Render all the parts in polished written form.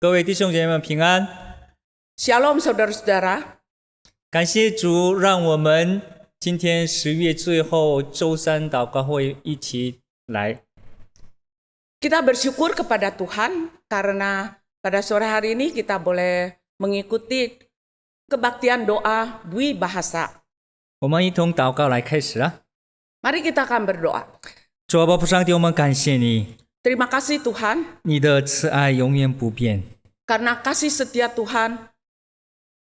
各位弟兄姐妹们平安， Shalom saudara-saudara, 感谢主，让我们今天10月最后周三祷告会一起来。 kita bersyukur kepada Tuhan karena pada sore hari ini kita boleh mengikuti kebaktian doa Dwi Bahasa. 我们一同祷告来开始啊。 Mari kita akan berdoa. 主啊，父上帝，我们感谢你， Terima kasih Tuhan 你的慈爱永远不变， karena kasih setia Tuhan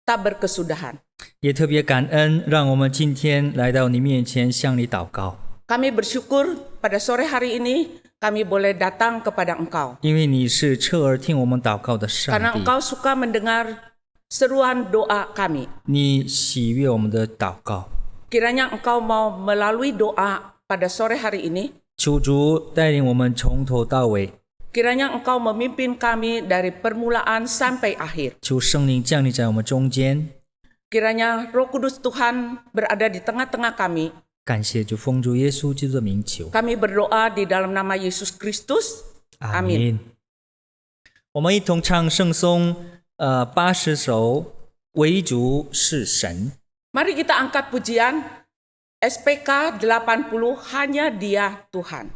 tak berkesudahan. 也特别感恩，让我们今天来到你面前向你祷告， Kami bersyukur pada sore hari ini kami boleh datang kepada Engkau 因为你是侧耳听我们祷告的上 karena 帝， Engkau suka mendengar seruan doa kami. 你喜悦我们的祷告。 Kiranya Engkau mau melalui doa pada sore hari ini, 求主带领我们从头到尾， kiranya Engkau memimpin kami dari permulaan sampai akhir. 求圣灵降临在我们中间。 Kiranya Roh Kudus Tuhan berada di tengah-tengah kami. 感谢主，奉主耶稣基督的名求， Kami berdoa di dalam nama Yesus Kristus. 阿 Amin. 门。我们一同唱圣颂80首，唯主是神。 Mari kita angkat pujian SPK 80 hanya Dia Tuhan.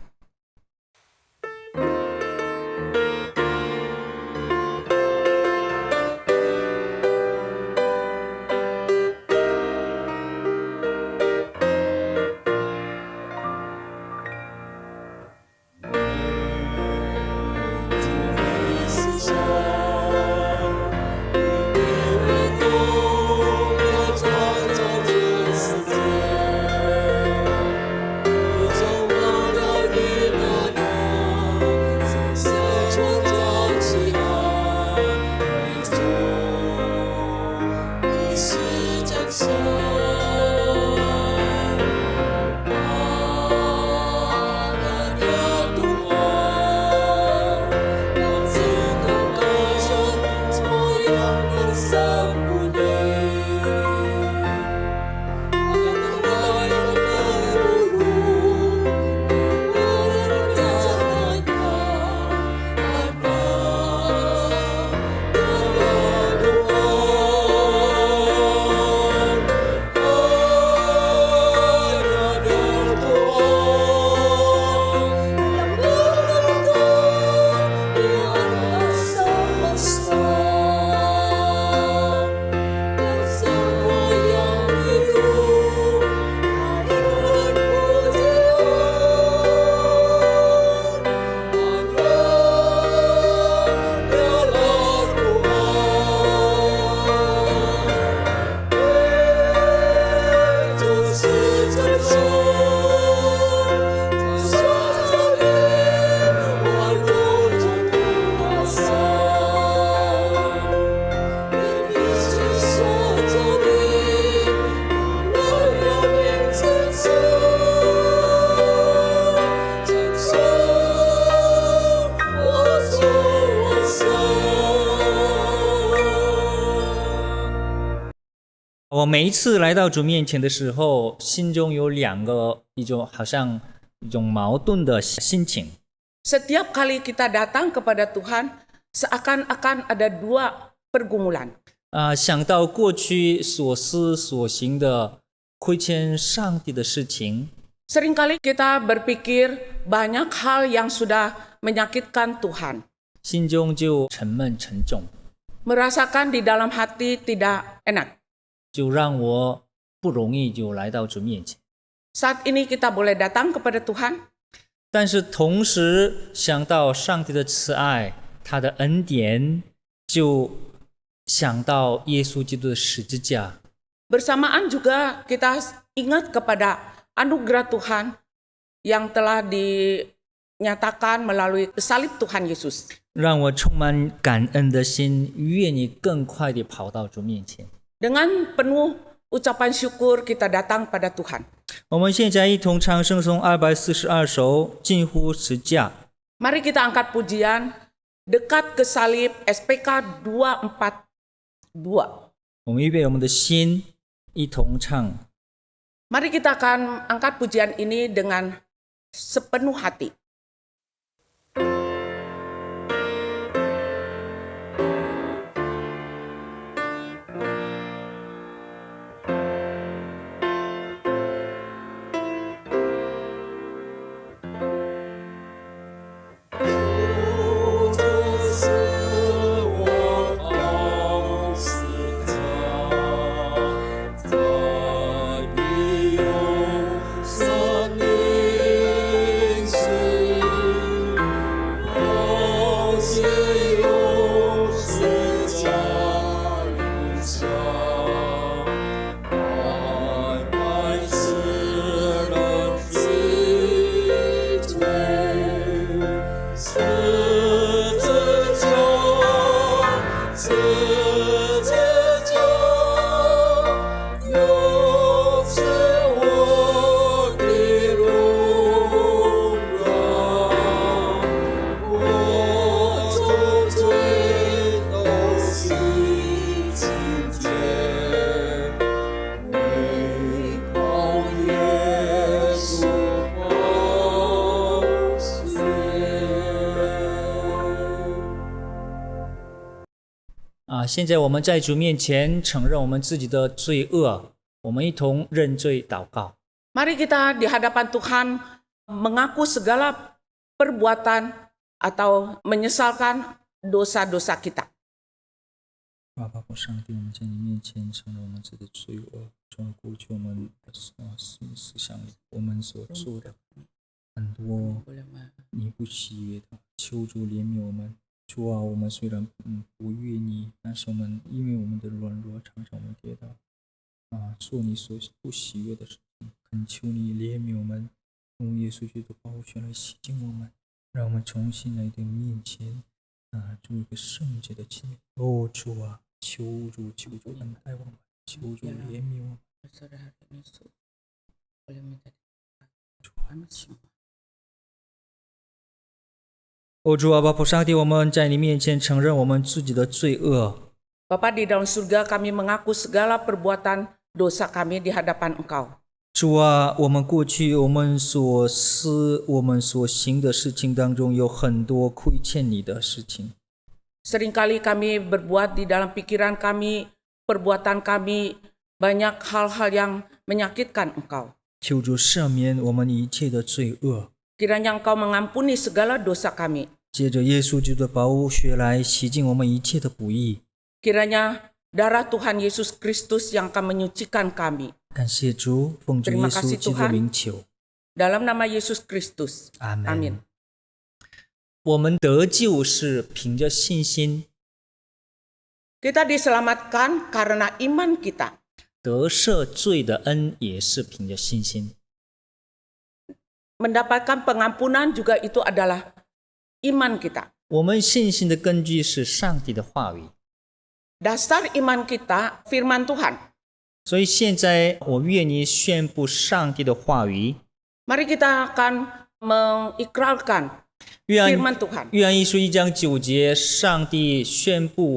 我每一次来到主面前的时候，心中有一种好像一种矛盾的心情。 Setiap kali kita datang kepada Tuhan, seakan-akan ada dua pergumulan. 想到过去所思所行的亏欠上帝的事情， Seringkali kita berpikir banyak hal yang sudah menyakitkan Tuhan. 心中就沉闷沉重， Merasakan di dalam hati tidak enak. 就让我不容易就来到主面前。 Saat ini kita boleh datang kepada Tuhan, 但是同时想到上帝的慈爱，他的恩典，就想到耶稣基督的十字架， bersamaan juga kita ingat kepada anugerah Tuhan yang telah dinyatakan melalui salib Tuhan Yesus. 让我充满感恩的心，愿意更快地跑到主面前。 Dengan penuh ucapan syukur kita datang pada Tuhan. 我们现在一同唱圣颂242首，近乎十架。 Mari kita angkat pujian dekat ke salib SPK 242. 我们预备我们的心，一同唱。 Mari kita akan angkat pujian ini dengan sepenuh hati. 自由是家路上，慢慢使人击退，十字架，十字架，又是我的荣耀。我终追都是今天，唯靠耶稣宝血。现在我们在主面前承认我们自己的罪恶，我们一同认罪祷告。 Mari kita di hadapan Tuhan mengaku segala perbuatan atau menyesalkan dosa-dosa kita. 爸爸父上帝，我们在你面前承认我们自己的罪恶，从过去我们的思想里，我们所做的很多你不喜悦的，求主怜悯我们。主啊，我们虽然不悦你，但是我们因为我们的软弱，常常我们跌倒做你所不喜悦的事情。恳求你怜悯我们，用耶稣基督的宝血来洗净我们，让我们重新来到面前做一个圣洁的器皿。主啊，求主恩待我们，求主怜悯我们。主啊，爸父上帝，我们在你面前承认我们自己的罪恶。 Bapa di dalam surga, kami mengaku segala perbuatan dosa kami di hadapan Engkau. 主啊，我们过去我们所行的事情当中，有很多亏欠你的事情。 Seringkali kami berbuat di dalam pikiran kami, perbuatan kami, banyak hal-hal yang menyakitkan Engkau. 求主赦免我们一切的罪恶。 Kiranya Engkau mengampuni segala dosa kami. 借着耶稣基督的宝血来洗净我们一切的不义。 Kiranya darah Tuhan Yesus Kristus yang akan menyucikan kami. 感谢主，奉主耶稣基督的名求。 Dalam nama Yesus Kristus. 阿门。 Amin. 我们得救是凭着信心， Kita diselamatkan karena iman kita. 得赦罪的恩也是凭着信心。 Mendapatkan pengampunan juga itu adalah iman kita. 我们信心的根据是上帝的话语。 Dasar iman kita firman Tuhan. 所以现在我愿意宣布上帝的话语。 Mari kita akan mengikrarkan firman Tuhan. 约翰一书1章9节，上帝宣布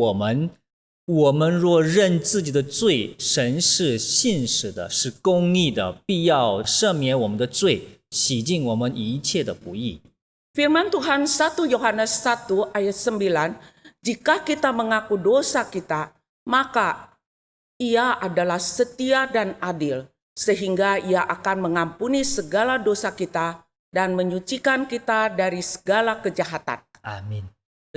我们若认自己的罪，神是信实的，是公义的，必要赦免我们的罪，洗净我们一切的不义。 Firman Tuhan 1 Yohanes 1 ayat 9, jika kita mengaku dosa kita, maka Ia adalah setia dan adil, sehingga Ia akan mengampuni segala dosa kita dan menyucikan kita dari segala kejahatan. 阿们。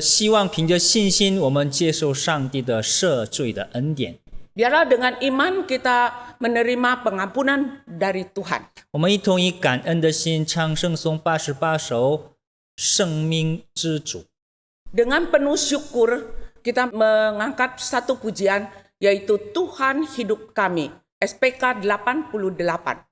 希望凭着信心，我们接受上帝的赦罪的恩典。 Biarlah dengan iman kita menerima pengampunan dari Tuhan. 我们一同以感恩的心唱圣颂88首《生命之主》。 Dengan penuh syukur kita mengangkat satu pujian, yaitu Tuhan hidup kami, SPK 88.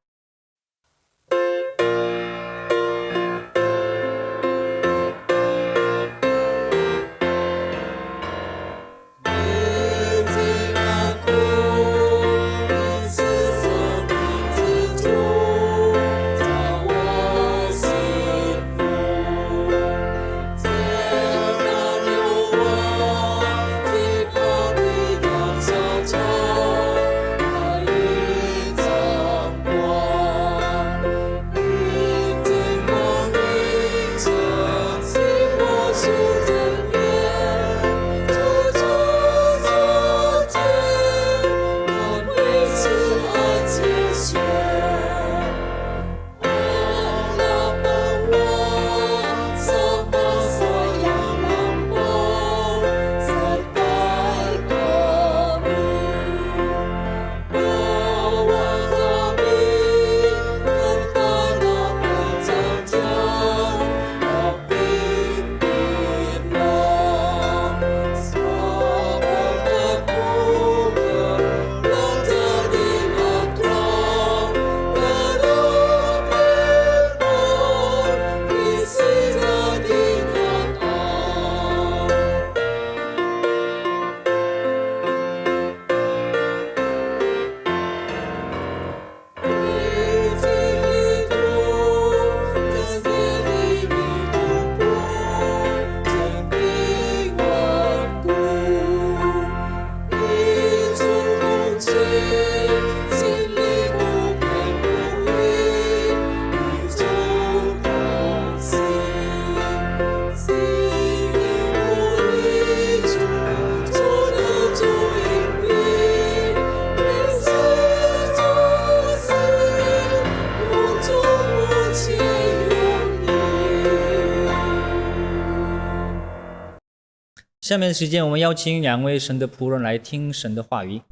下面的时间，我们邀请2位神的仆人来听神的话语。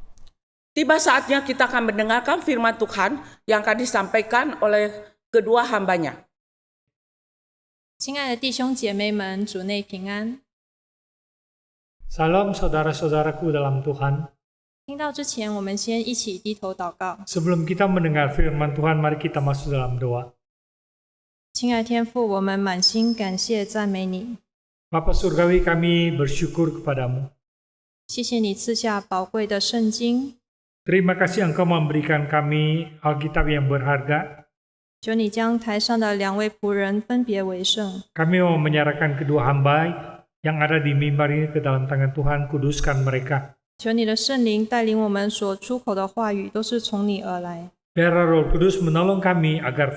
Tiba saatnya kita akan mendengarkan firman Tuhan yang akan disampaikan oleh kedua hambanya. 亲爱的弟兄姐妹们，主内平安。 Salam saudara-saudaraku dalam Tuhan. 听到之前，我们先一起低头祷告。 Sebelum kita mendengar firman Tuhan, mari kita masuk dalam doa. 亲爱的天父，我们满心感谢赞美你， Bapa Surgawi, kami bersyukur kepadamu. 谢谢你赐下宝贵的圣经， Terima kasih Engkau memberikan kami Alkitab yang berharga. 求你将台上的2位仆人分别为圣， Kami mau menyerahkan kedua hamba yang ada di mimbar ini ke dalam tangan Tuhan, kuduskan mereka. 求你的圣灵带领我们所出口的话语都是从你而来。 Biar Roh Kudus menolong kami agar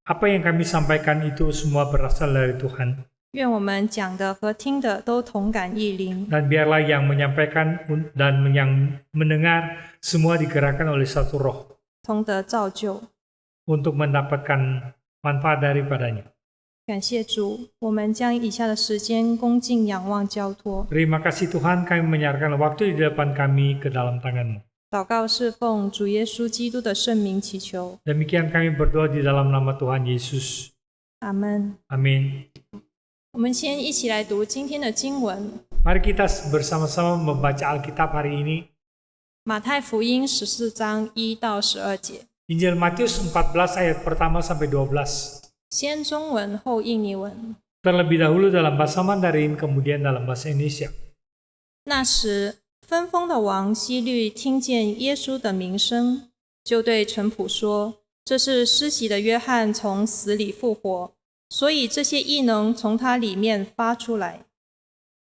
apa yang kami sampaikan itu semua berasal dari Tuhan. 愿我们讲的和听的都同感异灵， Dan biarlah yang menyampaikan dan yang mendengar semua digerakkan oleh satu roh 同得造就。 untuk mendapatkan manfaat daripadanya. 感谢主，我们将以下的时间恭敬仰望交托， Terima kasih Tuhan, kami menyerahkan waktu di depan kami ke dalam tangan-Mu. 祷告是奉主耶稣基督的圣名祈求， Demikian kami berdoa di dalam nama Tuhan Yesus. 阿门。 Amin. 我们先一起来读今天的经文， Mari kita bersama-sama membaca Alkitab hari ini. 马太福音14章1到12节， Injil Matius 14 ayat pertama sampai 12. 先中文后印尼文。 Terlebih dahulu dalam bahasa Mandarin, kemudian dalam bahasa Indonesia. 那时，分封的王希律听见耶稣的名声，就对臣仆说：“这是施洗的约翰从死里复活，所以这些异能从他里面发出来。”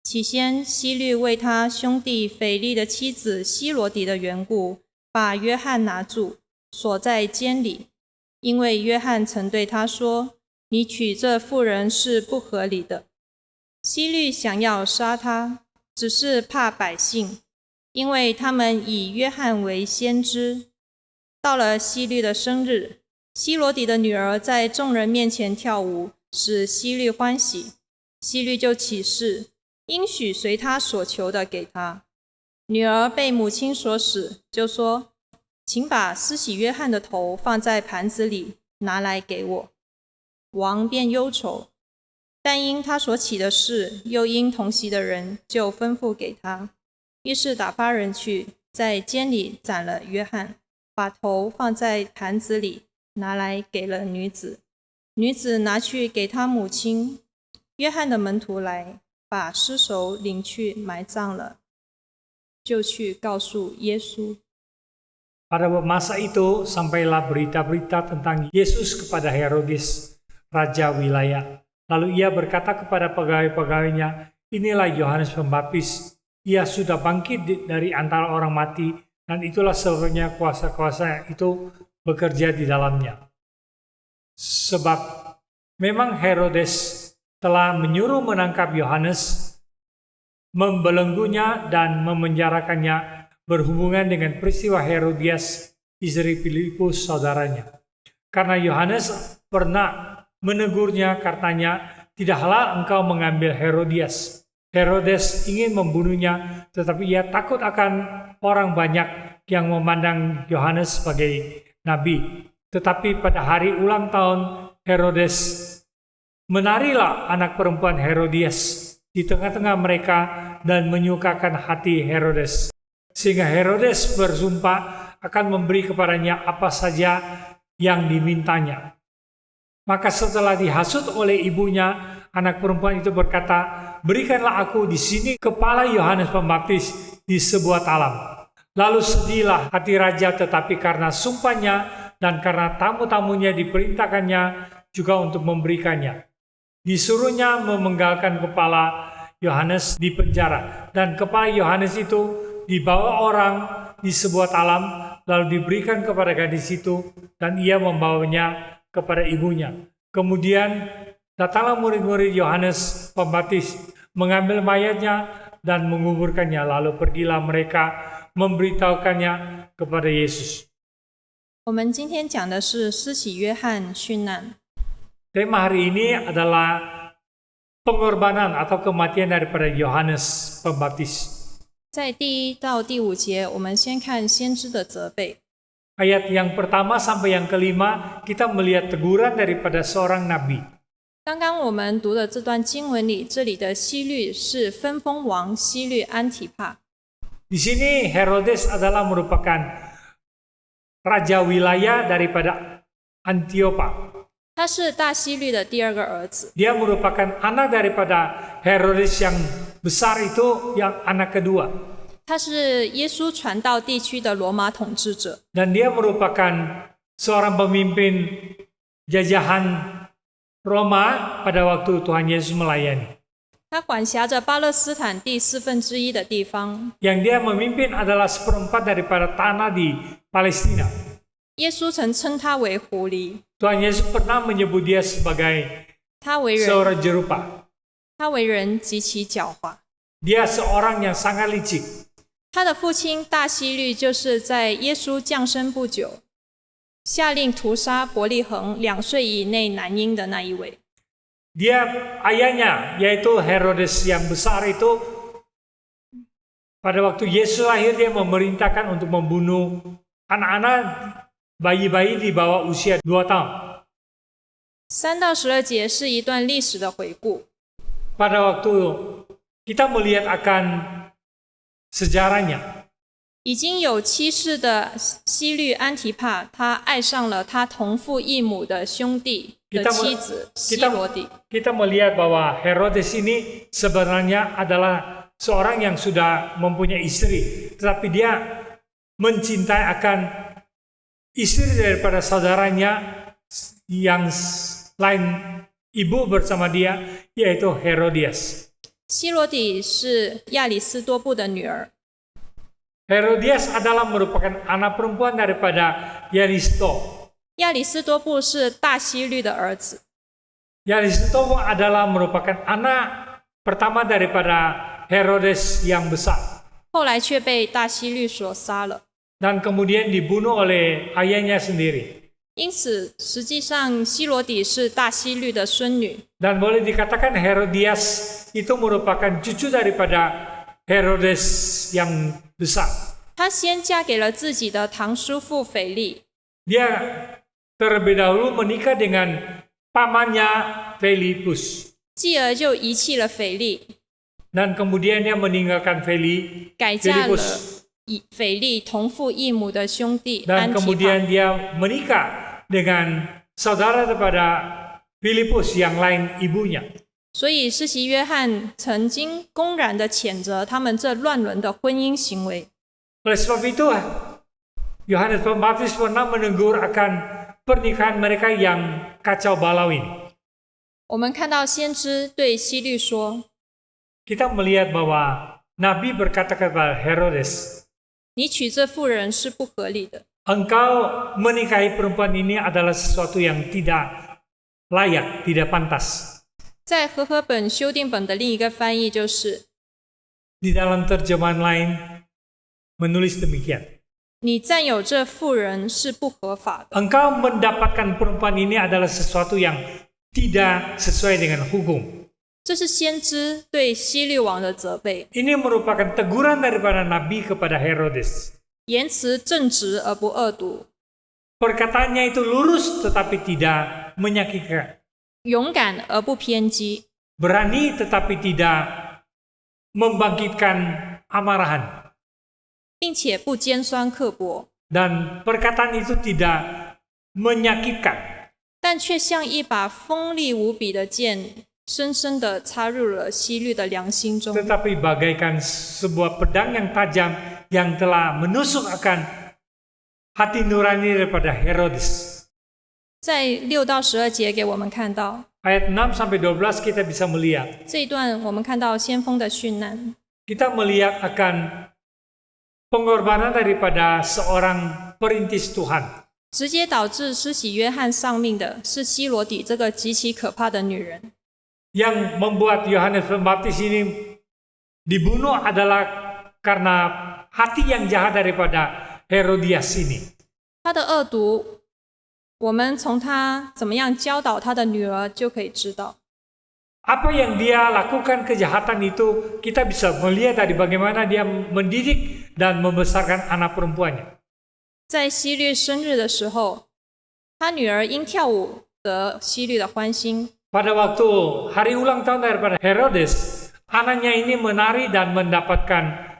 起先，希律为他兄弟腓力的妻子希罗底的缘故，把约翰拿住，锁在监里，因为约翰曾对他说：“你娶这妇人是不合理的。”希律想要杀他，只是怕百姓，因为他们以约翰为先知。到了希律的生日，希罗底的女儿在众人面前跳舞，使希律欢喜。希律就起誓，应许随他所求的给他。女儿被母亲所使，就说：“请把施洗约翰的头放在盘子里，拿来给我。”王便忧愁，但因他所起的事，又因同席的人，就吩咐给他。于是打发人去，在监里斩了约翰，把头放在盘子里，拿来给了女子。女子拿去给他母亲。约翰的门徒来，把尸首领去埋葬了，就去告诉耶稣。 Pada masa itu, sampailah berita-berita tentang Yesus kepada Herodes, raja wilayah. Lalu ia berkata kepada pegawai-pegawainya, "Inilah Yohanes Pembaptis. Ia sudah bangkit dari antara orang mati, dan itulah sebabnya kuasa-kuasa itu bekerja di dalamnya." Sebab memang Herodes telah menyuruh menangkap Yohanes, membelenggunya dan memenjarakannya berhubungan dengan peristiwa Herodias, istri Filipus saudaranya. Karena Yohanes pernah menegurnya, katanya, "Tidak halal engkau mengambil Herodias." Herodes ingin membunuhnya, tetapi ia takut akan orang banyak yang memandang Yohanes sebagai nabi. Tetapi pada hari ulang tahun Herodes, menarilah anak perempuan Herodias di tengah-tengah mereka dan menyukakan hati Herodes. Sehingga Herodes bersumpah akan memberi kepadanya apa saja yang dimintanya. Maka setelah dihasut oleh ibunya, anak perempuan itu berkata, "Berikanlah aku di sini kepala Yohanes Pembaptis di sebuah talam." Lalu sedihlah hati raja, tetapi karena sumpahnya dan karena tamu-tamunya diperintahkannya juga untuk memberikannya. Disuruhnya memenggalkan kepala Yohanes di penjara, dan kepala Yohanes itu dibawa orang di sebuah talam, lalu diberikan kepada gadis itu, dan ia membawanya kepada ibunya. Kemudian datanglah murid-murid Yohanes Pembaptis, mengambil mayatnya dan menguburkannya, lalu pergilah mereka memberitahukannya kepada Yesus. 我们今天讲的是施洗约翰殉难。 Tema hari ini adalah pengorbanan atau kematian daripada Yohanes Pembaptis. 在第1到第5节，我们先看先知的责备。 Ayat yang pertama sampai yang kelima, kita melihat teguran daripada seorang nabi. 刚刚我们读的这段经文里，这里的希律是分封王希律安提帕。 Di sini Herodes adalah merupakan raja wilayah daripada Antiopa. 他是大希律的第2个儿子， Dia merupakan anak daripada Herodes yang besar itu, yang anak kedua. 他是耶稣传道地区的罗马统治者， Dan dia merupakan seorang pemimpin jajahan Roma pada waktu Tuhan Yesus melayani. 他管辖着巴勒斯坦第1/4的地方。 Yang dia memimpin adalah 1/4 daripada tanah di Palestina. 耶稣曾称他为狐狸， Tuhan Yesus pernah menyebut dia sebagai 他为 seorang jerupa. 人极其狡猾。 Dia seorang yang sangat licik. 他的父亲大希律就是在耶稣降生不久，下令屠杀伯利恒2岁以内男婴的那一位。 Dia ayahnya yaitu Herodes yang besar itu, pada waktu Yesus lahir dia memerintahkan untuk membunuh anak-anak bayi-bayi di bawah usia 2 tahun. 3到12节是一段历史的回顾。 Pada waktu kita melihat akan sejarahnya, 已经有7世的希律安提帕，他爱上了他同父异母的兄弟的妻子希罗底。 kita melihat bahwa Herodes ini sebenarnya adalah seorang yang sudah mempunyai istri, tetapi dia mencintai akan istri daripada saudaranya yang lain ibu bersama dia, yaitu Herodias. 希罗底是亚里斯多布的女儿， Herodias adalah merupakan anak perempuan daripada Yaristo. 亚里斯多布是大希律的儿子。 Yaristo adalah merupakan anak pertama daripada Herodes yang besar. 后来却被大希律所杀了。 Dan kemudian dibunuh oleh ayahnya sendiri. 因此，实际上希罗底是大希律的孙女。 Dan boleh dikatakan Herodias itu merupakan cucu daripada Herodes yang besar. 她先嫁给了自己的堂叔父腓力， Dia terlebih dahulu menikah dengan pamannya Filipus. 继而就遗弃了腓力， Dan kemudian dia meninggalkan 改嫁了 Filipus. 以腓力同父异母的兄弟 Dan 安提帕。 kemudian dia menikah dengan saudara daripada Filipus yang lain ibunya. 所以施洗约翰曾经公然地谴责他们这乱伦的婚姻行为。 Oleh sebab itu, Yohanes Pembaptis pernah menegur akan pernikahan mereka yang kacau balau ini. 我们看到先知对希律说 Kita melihat bahwa Nabi berkata kepada Herodes, 你娶这妇人是不合理的。 engkau menikahi perempuan ini adalah sesuatu yang tidak layak, tidak pantas. 在和合本修订本的另一个翻译就是 Di dalam terjemahan lain menulis demikian. 你占有这妇人是不合法的。 Engkau mendapatkan perempuan ini adalah sesuatu yang tidak sesuai dengan hukum. 这是先知对希律王的责备， Ini merupakan teguran daripada Nabi kepada Herodes. 言辞正直而不恶毒， Perkataannya itu lurus tetapi tidak menyakitkan. 勇敢而不偏激， Berani tetapi tidak membangkitkan amarahan. 并且不尖酸刻薄， Dan perkataan itu tidak menyakitkan. 但却像一把锋利无比的剑，深深地插入了希律的良心中。 Tetapi bagaikan sebuah pedang yang tajam yang telah menusuk akan hati nurani daripada Herodes. 在6到12节给我们看到 Ayat 6-12 kita bisa melihat. 这一段，我们看到先锋的殉难， Kita melihat akan pengorbanan daripada seorang perintis Tuhan. 直接导致施洗约翰丧命的是希罗底这个极其可怕的女人。 Yang membuat Yohanes Pembaptis ini dibunuh adalah karena hati yang jahat daripada Herodias ini. 她的恶毒，我们从她怎么样教导她的女儿就可以知道。apa yang dia lakukan kejahatan itu, kita bisa melihat dari bagaimana dia mendidik dan membesarkan anak perempuannya. 在希律生日的时候，他女儿因跳舞得希律的欢心。 Pada waktu hari ulang tahun daripada Herodes, anaknya ini menari dan mendapatkan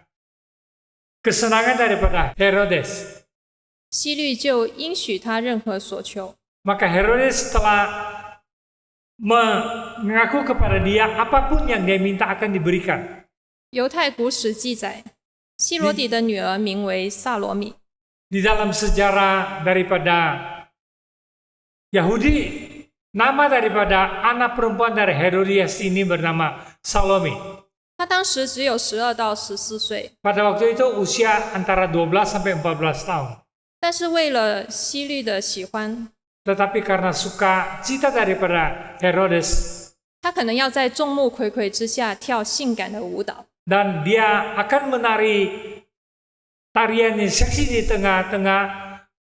kesenangan daripada Herodes. 希律就应许他任何所求。 Maka Herodes telah mengaku kepada dia apapun yang dia minta akan diberikan. 犹太古史记载，希罗底的女儿名为萨罗米。 Di dalam sejarah daripada Yahudi, nama daripada anak perempuan dari Herodias ini bernama Salome. 她当时只有12到14岁， Pada waktu itu usia antara 12 sampai 14 tahun. 但是为了希律的喜欢， Tetapi karena suka cita daripada Herodes, 她可能要在众目睽睽之下跳性感的舞蹈。 dan dia akan menari tarian yang seksi di tengah-tengah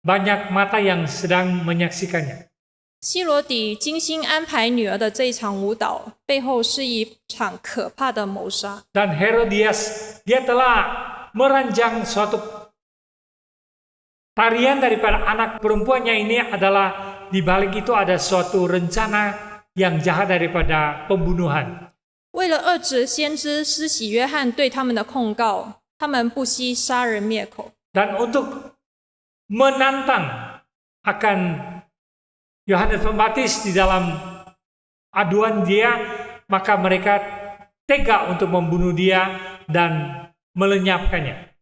banyak mata yang sedang menyaksikannya. 希罗底精心安排女儿的这一场舞蹈，背后是一场可怕的谋杀。 Dan Herodias, dia telah merancang suatu tarian daripada anak perempuannya ini adalah di balik itu ada suatu rencana yang jahat daripada pembunuhan. 为了遏制先知施洗约翰对他们的控告，他们不惜杀人灭口。 Dan untuk menantang akan Yohanes Pembaptis di dalam aduan dia, maka mereka tega untuk membunuh dia dan melenyapkannya.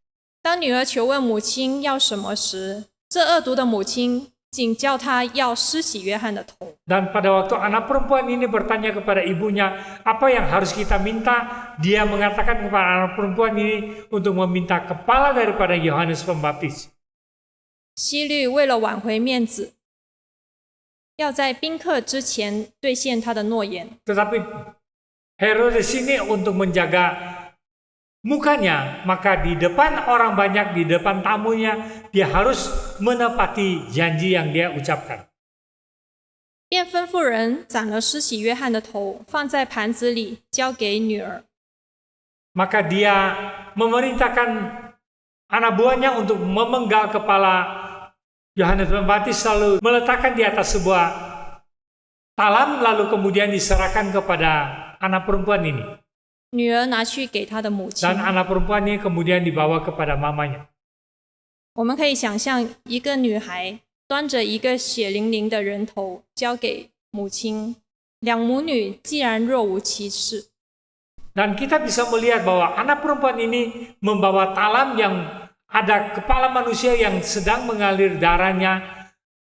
当女儿求问母亲要什么时，这恶毒的母亲仅叫她要施洗约翰的头。 Dan pada waktu anak perempuan ini bertanya kepada ibunya, apa yang harus kita minta? Dia mengatakan kepada anak perempuan ini untuk meminta kepala daripada Yohanes Pembaptis. 希律为了挽回面子，要在宾客之前兑现他的诺言。 Tetapi Herodes ini untuk menjaga mukanya, maka di depan orang banyak, di depan tamunya, dia harus menepati janji yang dia ucapkan. 便吩咐人斩了施洗约翰的头，放在盘子里，交给女儿。 Maka dia memerintahkan anak buahnya untuk memenggal kepala Yohanes Pembaptis, lalu meletakkan di atas sebuah talam, lalu kemudian diserahkan kepada anak perempuan ini. 女儿拿去给她的母亲。 Dan anak perempuan ini kemudian dibawa kepada mamanya. 我们可以想象，一个女孩端着一个血淋淋的人头交给母亲，两母女既然若无其事。 Dan kita bisa melihat bahwa anak perempuan ini membawa talam yang ada kepala manusia yang sedang mengalir darahnya.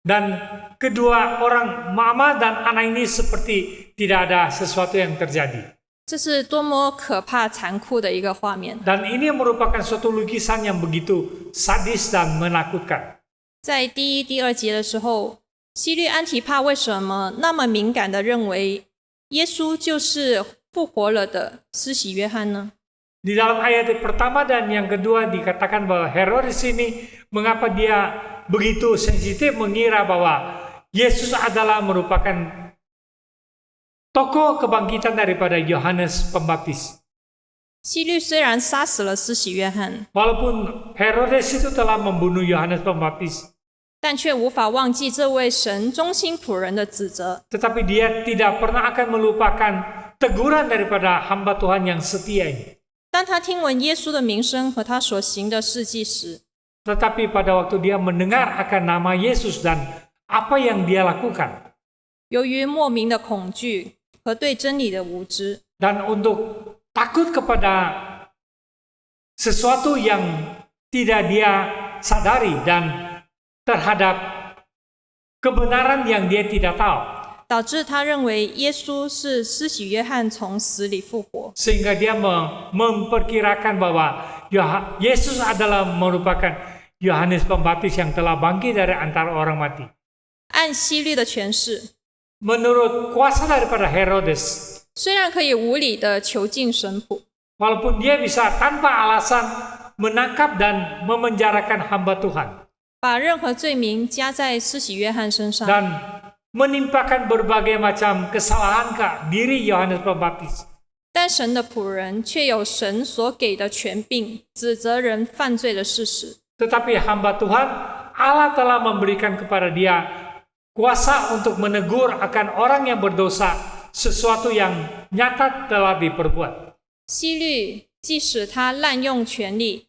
Dan kedua orang mama dan anak ini seperti tidak ada sesuatu yang terjadi. 这是多么可怕、残酷的一个画面！ Dan ini merupakan suatu lukisan yang begitu sadis dan menakutkan. 在第1、第2节的时候，希律安提帕为什么那么敏感地认为耶稣就是复活了的施洗约翰呢？ Di dalam ayat pertama dan yang kedua dikatakan bahwa Herodes ini mengapa dia begitu sensitif mengira bahwa Yesus adalah merupakan tokoh kebangkitan daripada Yohanes Pembaptis. 希律虽然杀死了施洗约翰， Walaupun Herodes itu telah membunuh Yohanes Pembaptis, 但却无法忘记这位神忠心仆人的指责。 tetapi dia tidak pernah akan melupakan teguran daripada hamba Tuhan yang setia ini. 当他听闻耶稣的名声和他所行的事迹时， Tetapi pada waktu dia mendengar akan nama Yesus dan apa yang dia lakukan, 由于莫名的恐惧和对真理的无知， dan untuk takut kepada sesuatu yang tidak dia sadari dan terhadap kebenaran yang dia tidak tahu, 导致他认为耶稣是施洗约翰从死里复活。 sehingga dia memperkirakan bahwa Yesus adalah merupakan Yohanes Pembaptis yang telah bangkit dari antara orang mati. 按希律的诠释， Menurut kuasa daripada Herodes, 虽然可以无理的囚禁神仆， walaupun dia bisa tanpa alasan menangkap dan memenjarakan hamba Tuhan, 把任何罪名加在施洗约翰身上， dan menimpakan berbagai macam kesalahan ke diri Yohanes Pembaptis. 但神的仆人却有神所给的权柄，指责人犯罪的事实。 Tetapi hamba Tuhan, Allah telah memberikan kepada dia kuasa untuk menegur akan orang yang berdosa sesuatu yang nyata telah diperbuat. 希律即使他滥用权力，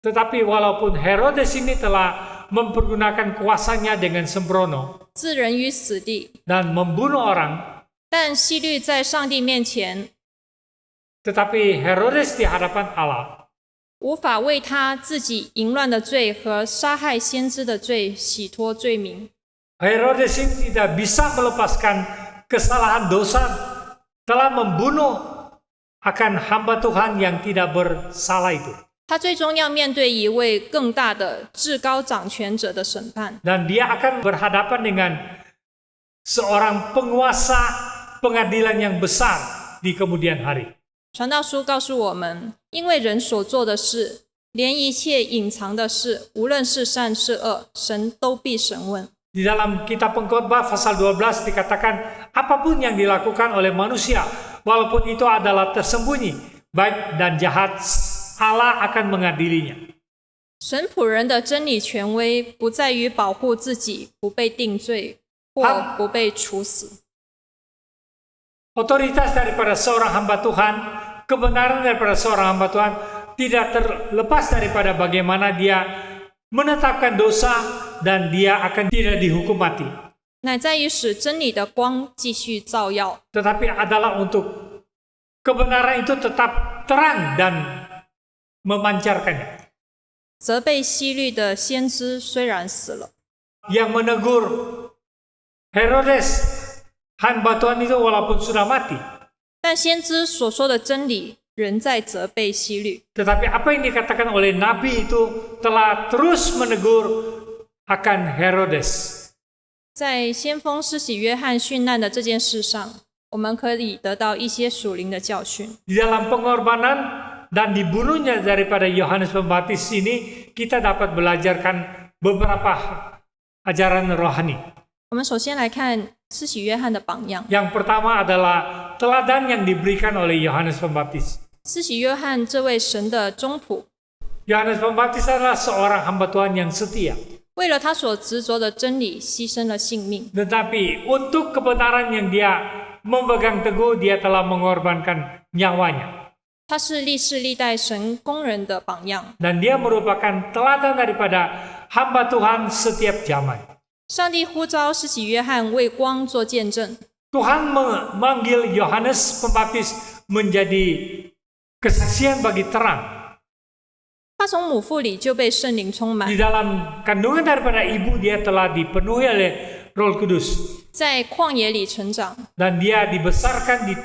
Tetapi walaupun Herodes ini telah mempergunakan kuasanya dengan sembrono 置人于死地， dan membunuh orang, 但希律在上帝面前 tetapi Herodes di hadapan Allah 无法为他自己淫乱的罪和杀害先知的罪洗脱罪名。 Herodes ini tidak bisa melepaskan kesalahan dosa telah membunuh akan hamba Tuhan yang tidak bersalah itu. 他最终要面对一位更大的至高掌权者的审判。 Dan dia akan berhadapan dengan seorang penguasa pengadilan yang besar di kemudian hari. 传道书告诉我们，因为人所做的事，连一切隐藏的事，无论是善是恶，神都必审问。 Di dalam kitab Pengkhotbah pasal 12 dikatakan apapun yang dilakukan oleh manusia, walaupun itu adalah tersembunyi, baik dan jahat, Allah akan mengadilinya. 神仆人的真理权威不在于保护自己不被定罪或不被处死。 Otoritas daripada seorang hamba Tuhan, kebenaran daripada seorang hamba Tuhan tidak terlepas daripada bagaimana dia menetapkan dosa dan dia akan tidak dihukum mati. 乃在于使真理的光继续照耀， Tetapi adalah untuk kebenaran itu tetap terang dan memancarkannya. 责备希律的先知虽然死了， Yang menegur Herodes, hamba Tuhan itu walaupun sudah mati. 但先知所说的真理仍在责备希律。 Tetapi apa yang dikatakan oleh Nabi itu telah terus menegur akan Herodes. 在先锋施洗约翰殉难的这件事上，我们可以得到一些属灵的教训。 Di dalam pengorbanan dan dibunuhnya daripada Yohanes Pembaptis ini, kita dapat belajarkan beberapa ajaran rohani. 我们首先来看施洗约翰的榜样。 Yang pertama adalah teladan yang diberikan oleh Yohanes Pembaptis. 施洗约翰这位神的中仆， Yohanes Pembaptis adalah seorang hamba Tuhan yang setia. 为了他所执着的真理牺牲了性命。 Tetapi untuk kebenaran yang dia memegang teguh, dia telah mengorbankan nyawanya. 他是历世历代神工人的榜样。 Dan dia merupakan teladan daripada hamba Tuhan setiap zaman. 上帝呼召施洗约翰为光做见证， Tuhan memanggil Yohanes Pembaptis menjadi kesaksian bagi terang. 他从母腹里就被圣灵充满 Di，dalam kandungan daripada ibu dia telah dipenuhi oleh Roh Kudus. 在旷野里成长， Dan dia dibesarkan di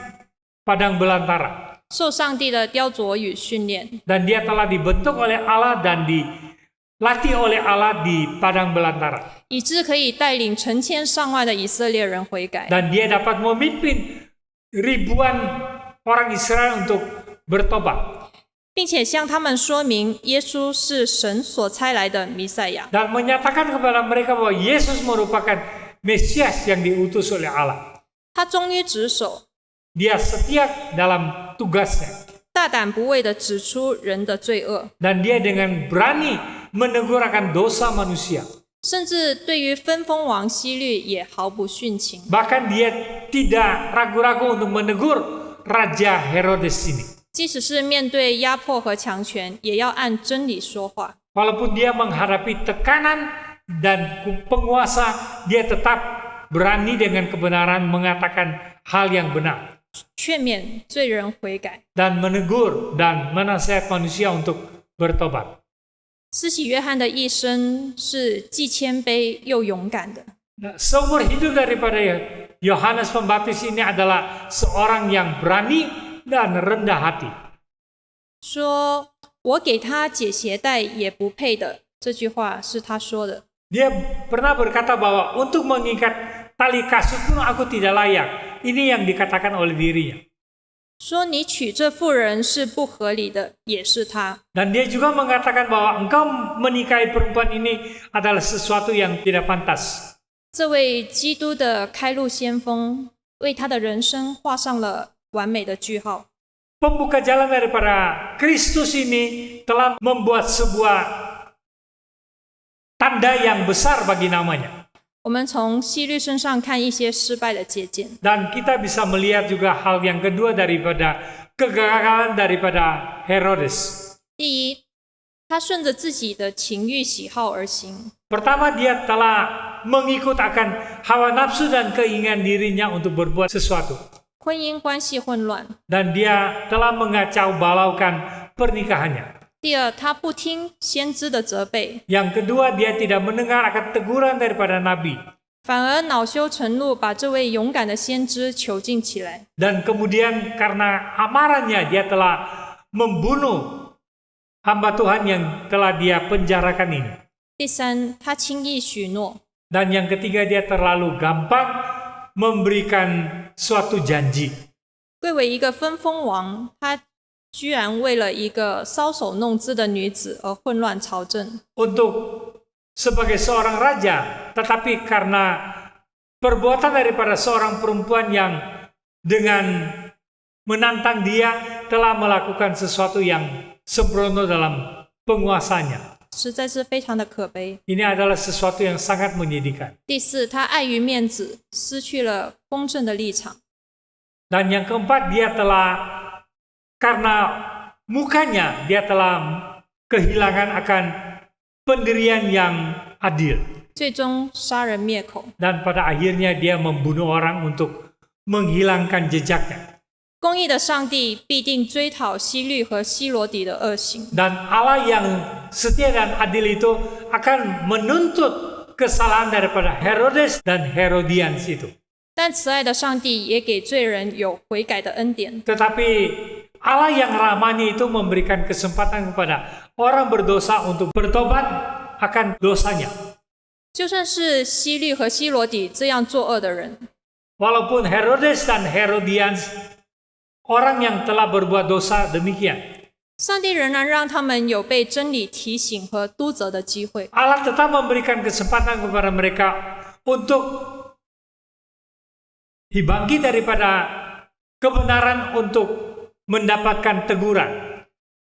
padang belantara. 受上帝的雕琢与训练， Dan dia telah dibentuk oleh Allah dan dilatih oleh Allah di padang belantara. 以致可以带领成千上万的以色列人悔改， Dan dia dapat memimpin ribuan orang Israel untuk bertobat. 并且向他们说明耶稣是神所差来的弥赛亚。 Dan menyatakan kepada mereka bahwa Yesus merupakan Mesias yang diutus oleh Allah. 他忠于职守， Dia setia dalam tugasnya. 大胆不畏地指出人的罪恶， Dan dia dengan berani menegur akan dosa manusia. 甚至对于分封王希律也毫不殉情。 Bahkan dia tidak ragu-ragu untuk menegur Raja Herodes ini. 即使是面对压迫和强权，也要按真理说话。 Walaupun dia menghadapi tekanan dan penguasa, dia tetap berani dengan kebenaran mengatakan hal yang benar. 劝勉罪人悔改。 Dan menegur dan menasihat manusia untuk bertobat. 施洗约翰的一生是既谦卑又勇敢的。 Nah, seumur hidup daripada Yohanes Pembaptis ini adalah seorang yang berani dan rendah hati. 说我给他解鞋带也不配的，这句话是他说的。 Dia pernah berkata bahwa untuk mengikat tali kasut pun aku tidak layak. Ini yang dikatakan oleh dirinya. 说你娶这妇人是不合理的，也是他。 Dan dia juga mengatakan bahwa engkau menikahi perempuan ini adalah sesuatu yang tidak pantas. 这位基督的开路先锋为他的人生画上了完美的句号。 Pembuka jalan daripada Kristus ini telah membuat sebuah tanda yang besar bagi namanya. 我们从希律身上看一些失败的借鉴， Dan kita bisa melihat juga hal yang kedua daripada kegagalan daripada Herodes. 第一，他顺着自己的情欲喜好而行， Pertama, dia telah mengikut akan hawa nafsu dan keinginan dirinya untuk berbuat sesuatu. 婚姻关系混乱。 Dan dia telah mengacau balaukan pernikahannya. 第二，他不听先知的责备， Yang kedua, dia tidak mendengar akan teguran daripada nabi. 反而恼羞成怒，把这位勇敢的先知囚禁起来。 Dan kemudian karena amarahnya dia telah membunuh hamba Tuhan yang telah dia penjarakan ini. 第三，他轻易许诺。 Dan yang ketiga, dia terlalu gampang memberikan suatu janji. 贵为一个分封王，他居然为了一个搔首弄姿的女子而混乱朝政。 Untuk sebagai seorang raja, tetapi karena perbuatan daripada seorang perempuan yang dengan menantang dia telah melakukan sesuatu yang sembrono dalam penguasanya. 实在是非常的可悲。 Ini adalah sesuatu yang sangat menyedihkan. 第四，他碍于面子，失去了公正的立场。 Dan yang keempat, dia telah karena mukanya dia telah kehilangan akan pendirian yang adil. 最终杀人灭口。 Dan pada akhirnya dia membunuh orang untuk menghilangkan jejaknya. 公义的上帝必定追讨希律和希罗底的恶行。 Dan Allah yang setia dan adil itu akan menuntut kesalahan daripada Herodes dan Herodians itu. 但慈爱的上帝也给罪人有悔改的恩典。 Tetapi Allah yang rahmani itu memberikan kesempatan kepada orang berdosa untuk bertobat akan dosanya. 就算是希律和希罗底这样作恶的人， Walaupun Herodes dan Herodians orang yang telah berbuat dosa demikian, 上帝仍然让他们有被真理提醒和督责的机会。 Allah tetap memberikan kesempatan kepada mereka untuk bangkit daripada kebenaran untuk mendapatkan teguran.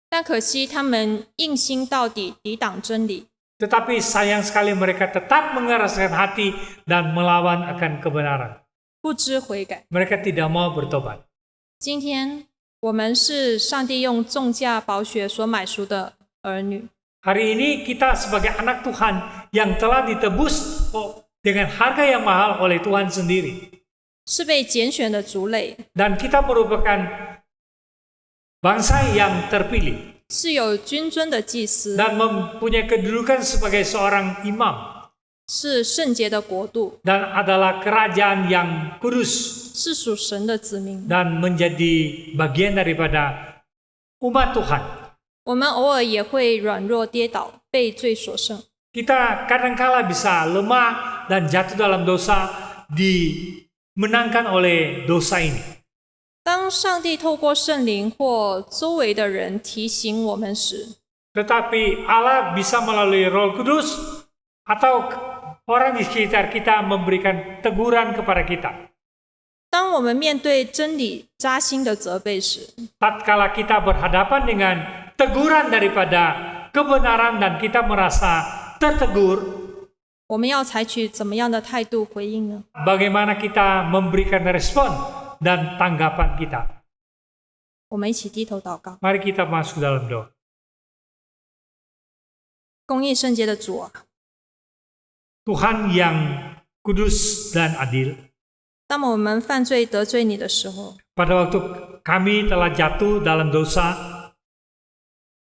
但可惜他们硬心到底，抵挡真理。 Tetapi sayang sekali mereka tetap mengeraskan hati dan melawan akan kebenaran. 不知悔改。 Mereka tidak mau bertobat. 今天我们是上帝用重价宝血所买赎的儿女， Hari ini kita sebagai anak Tuhan yang telah ditebus dengan harga yang mahal oleh Tuhan sendiri. 是被拣选的族类， Dan kita merupakan bangsa yang terpilih. 是有君尊的祭司， Dan mempunyai kedudukan sebagai seorang imam. 是圣洁的国度， Dan adalah kerajaan yang kudus. 是属神的子民。 Dan menjadi bagian daripada umat Tuhan. 我们偶尔也会软弱跌倒，被罪所胜。 Kita kadangkala bisa lemah dan jatuh dalam dosa, dimenangkan oleh dosa ini. 当上帝透过圣灵或周围的人提醒我们时， Tetapi Allah bisa melalui Roh Kudus atau orang di sekitar kita memberikan teguran kepada kita. 当我们面对真理扎心的责备时， Tatkala kita berhadapan dengan teguran daripada kebenaran dan kita merasa tertegur, 我们要采取怎么样的态度回应呢？ bagaimana kita memberikan respon dan tanggapan kita. 我们一起低头祷告。 Mari kita masuk dalam doa. 公义圣洁的主啊， Tuhan yang kudus dan adil, 当我们犯罪得罪你的时候， pada waktu kami telah jatuh dalam dosa,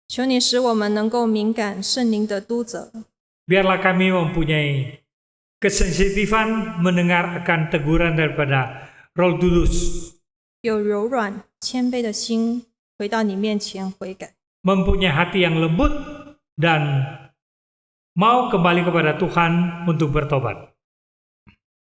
求你使我们能够敏感圣灵的督责， biarlah kami mempunyai kesensitifan mendengar akan teguran daripada Roh Kudus, 有柔软谦卑的心，回到你面前悔改。 mempunyai hati yang lembut dan mau kembali kepada Tuhan untuk bertobat.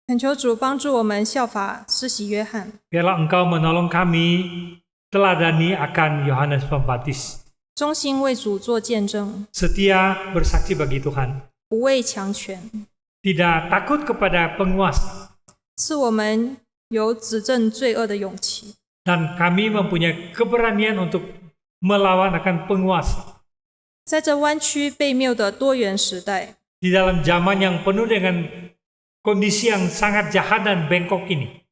恳求主帮助我们效法施洗约翰， Biarlah Engkau menolong kami teladani akan Yohanes Pembaptis, 忠心为主做见证， setia bersaksi bagi Tuhan, 不畏强权， tidak takut kepada penguasa. 赐我们有指证罪恶的勇气。 Dan kami mempunyai keberanian untuk melawan akan penguasa. 在这弯曲悖谬的多元时代， Di dalam zaman yang penuh dengan kondisi yang sangat jahat dan bengkok ini.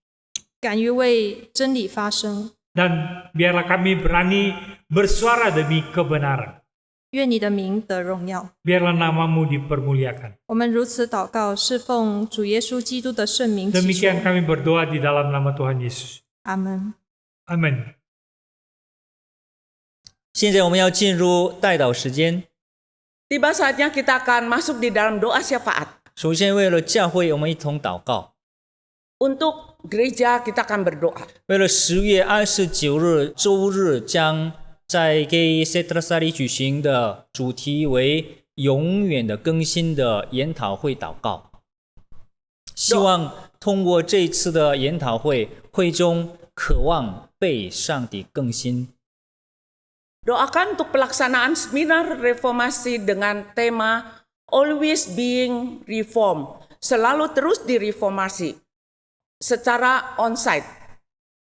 敢于为真理发声。 Dan biarlah kami berani bersuara demi kebenaran. 愿你的名得荣耀。 Biarlah namamu dipermuliakan. 我们如此祷告，是奉主耶稣基督的圣名祈 Demikian 求。 kami berdoa di dalam nama Tuhan Yesus. 阿门。 Amin. 现在我们要进入代祷时间。 Tiba saatnya kita akan masuk di dalam doa syafaat. 首先，为了教会，我们一同祷告。 Untuk gereja kita akan berdoa. 为了10月29日周日将在给塞特萨里举行的主题为“永远的更新”的研讨会祷告，希望通过这次的研讨会，会中渴望被上帝更新。 Doakan untuk pelaksanaan seminar reformasi dengan tema Always Being Reformed, selalu terus direformasi secara onsite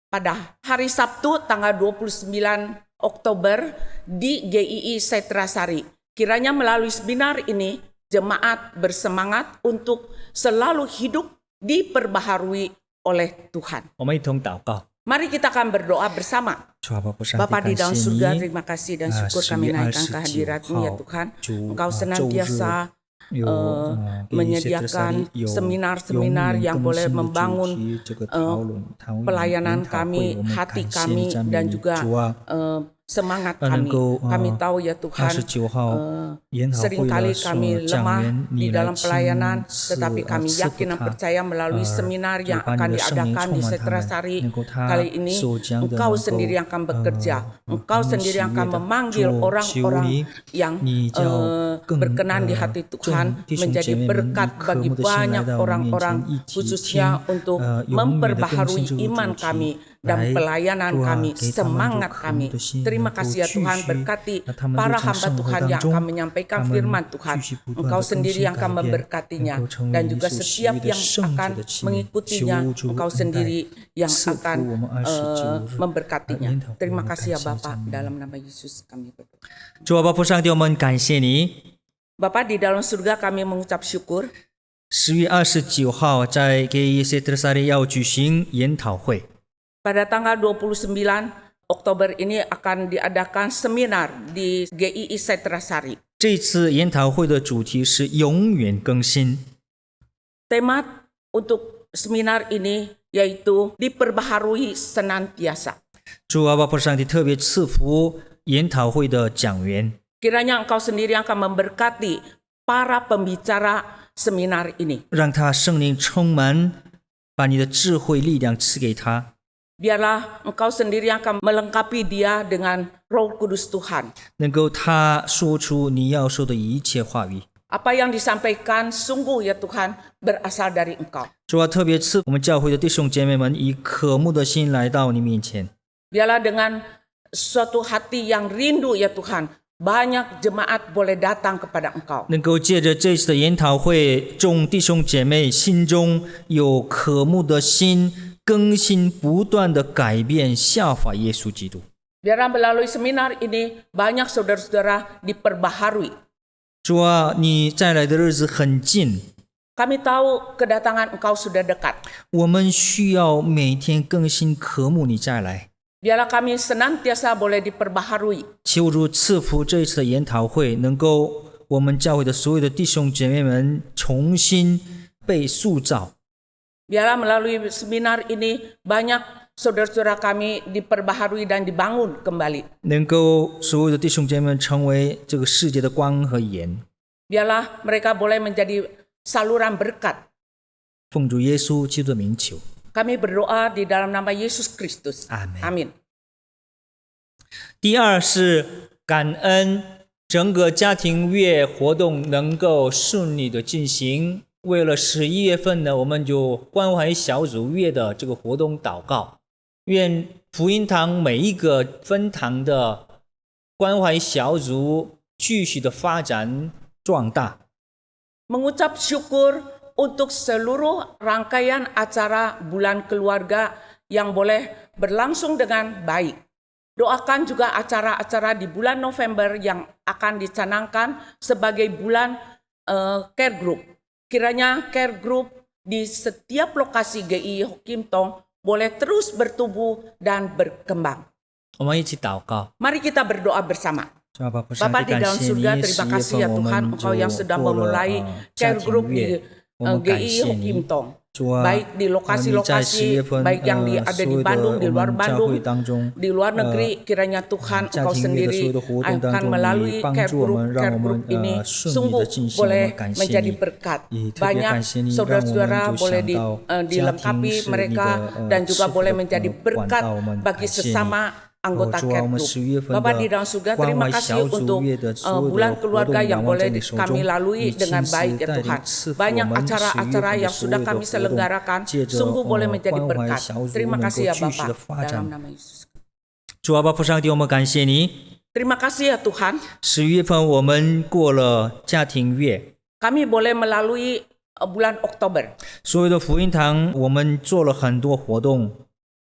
pada hari Sabtu tanggal 29 Oktober di GII Setrasari. Kiranya melalui seminar ini jemaat bersemangat untuk selalu hidup diperbaharui oleh Tuhan. 我们一同祷告。 Mari kita akan berdoa bersama. Bapa di dalam surga, terima kasih dan syukur kami naikkan kehadirat-Mu ya Tuhan. Engkau senantiasa menyediakan seminar-seminar yang boleh membangun pelayanan kami, hati kami, dan juga semangat kami. Kami tahu ya Tuhan, seringkali kami lemah di dalam pelayanan, tetapi kami yakin dan percaya melalui seminar yang akan diadakan di Setrasari kali ini, Engkau sendiri yang akan bekerja. Engkau sendiri yang akan memanggil orang-orang yang berkenan di hati Tuhan menjadi berkat bagi banyak orang-orang, khususnya untuk memperbaharui iman kami dan pelayanan kami, semangat kami. Terima kasih ya Tuhan, berkati para hamba Tuhan yang akan menyampaikan firman Tuhan. Engkau sendiri yang akan memberkatinya, dan juga setiap yang akan mengikutinya, Engkau sendiri yang akan memberkatinya. Terima kasih ya Bapa, dalam nama Yesus kami berdoa. 主啊，爸父上帝，我们感谢你。 Bapa di dalam surga, kami mengucap syukur. 10月29号在给塞特萨里要举行研讨会。 Pada tanggal 29 Oktober ini akan diadakan seminar di GII Setrasari. 这次研讨会的主题是永远更新。 Tema untuk seminar ini yaitu diperbaharui senantiasa. 主啊，爸父上帝特别赐福研讨会的讲员， Kiranya Engkau sendiri akan memberkati para pembicara seminar ini. 让他圣灵充满，把你的智慧力量赐给他， Biarlah Engkau sendiri akan melengkapi dia dengan Roh Kudus Tuhan. 能够他说出你要说的一切话语。 Apa yang disampaikan sungguh ya Tuhan berasal dari Engkau. 主啊，特别赐我们教会的弟兄姐妹们以渴慕的心来到你面前。 Biarlah dengan suatu hati yang rindu ya Tuhan, banyak jemaat boleh datang kepada Engkau. 能够借着这次的研讨会，众弟兄姐妹心中有渴慕的心，更新不断的改变，效法耶稣基督。 Biarlah melalui seminar ini banyak saudara-saudara diperbaharui. 主啊，你再来的日子很近， Kami tahu kedatangan Engkau sudah dekat. 我们需要每天更新渴慕你再来。 Biarlah kami senantiasa boleh diperbaharui. 求主赐福这一次的研讨会，能够我们教会的所有的弟兄姐妹们重新被塑造。 Biarlah melalui seminar ini banyak saudara-saudara kami diperbaharui dan dibangun kembali. 能够所有的弟兄姐妹们成为这个世界的光和盐。 Biarlah mereka boleh menjadi saluran berkat. 奉主耶稣基督的名求。 Kami berdoa di dalam nama Yesus Kristus. Amin. Amin. 第二是感恩整个家庭月活动能够顺利的进行。为了11月份呢，我们就关怀小组月的这个活动祷告，愿福音堂每一个分堂的关怀小组继续的发展壮大。 Mengucap syukur untuk seluruh rangkaian acara bulan keluarga yang boleh berlangsung dengan baik. Doakan juga acara-acara di bulan November yang akan dicanangkan sebagai bulan care group. Kiranya care group di setiap lokasi GI Kim Tong boleh terus bertumbuh dan berkembang. 我们一起祷告。 Mari kita berdoa bersama. 主啊，爸父上 Bapa 帝 di 感 dalam 谢 surga, 你， terima 10 kasih 月 ya 份我 Tuhan, 们 Engkau yang 就 sudah 过了 memulai 家 care 庭 group 月 di， 我们感 GI 谢 Kim 你。 Tong. 主啊， Baik di 你在10 lokasi-lokasi, 月份 baik yang ada 所 di 有的 Bandung, di 我 luar 们教 Bandung, 会当中 di luar negeri, kiranya Tuhan 家 Engkau 庭月的所有 sendiri 的活动当 akan 中， melalui 你帮 care 助我 group, 们，让 care 我 group 们 ini 顺利 sungguh 的进行。我 boleh 们感谢 menjadi 你， berkat. 也特别 Banyak 感谢你，让我 saudara-saudara 们就 boleh 想到 dilengkapi 家庭是你 mereka 的 dan juga 赐福 boleh 的 menjadi 管 berkat 道。我们 bagi 感谢你。 sesama anggota 主啊， care 我们 group. 10月份 Bapak di 的 dalam surga, 关 terima 怀 kasih 小组 untuk 月的所有 bulan 的活 keluarga 动 yang 仰望在 boleh 你手 kami 中， lalui 你 dengan 亲 baik 自 ya 带领 Tuhan. 赐福我 Banyak 们10 acara-acara 月份的 yang 所 sudah 有的 kami 活动， selenggarakan 借着 sungguh boleh menjadi 关怀 berkat. 小组 Terima 能 kasih 够 ya 继续的 Bapak. 发 Dalam 展。 nama Yesus. 主啊，爸父上帝，我们感谢你。 Terima kasih ya Tuhan. 11月份我们过了家庭月， Kami boleh melalui bulan Oktober. 所有的福音堂我们做了很多活动，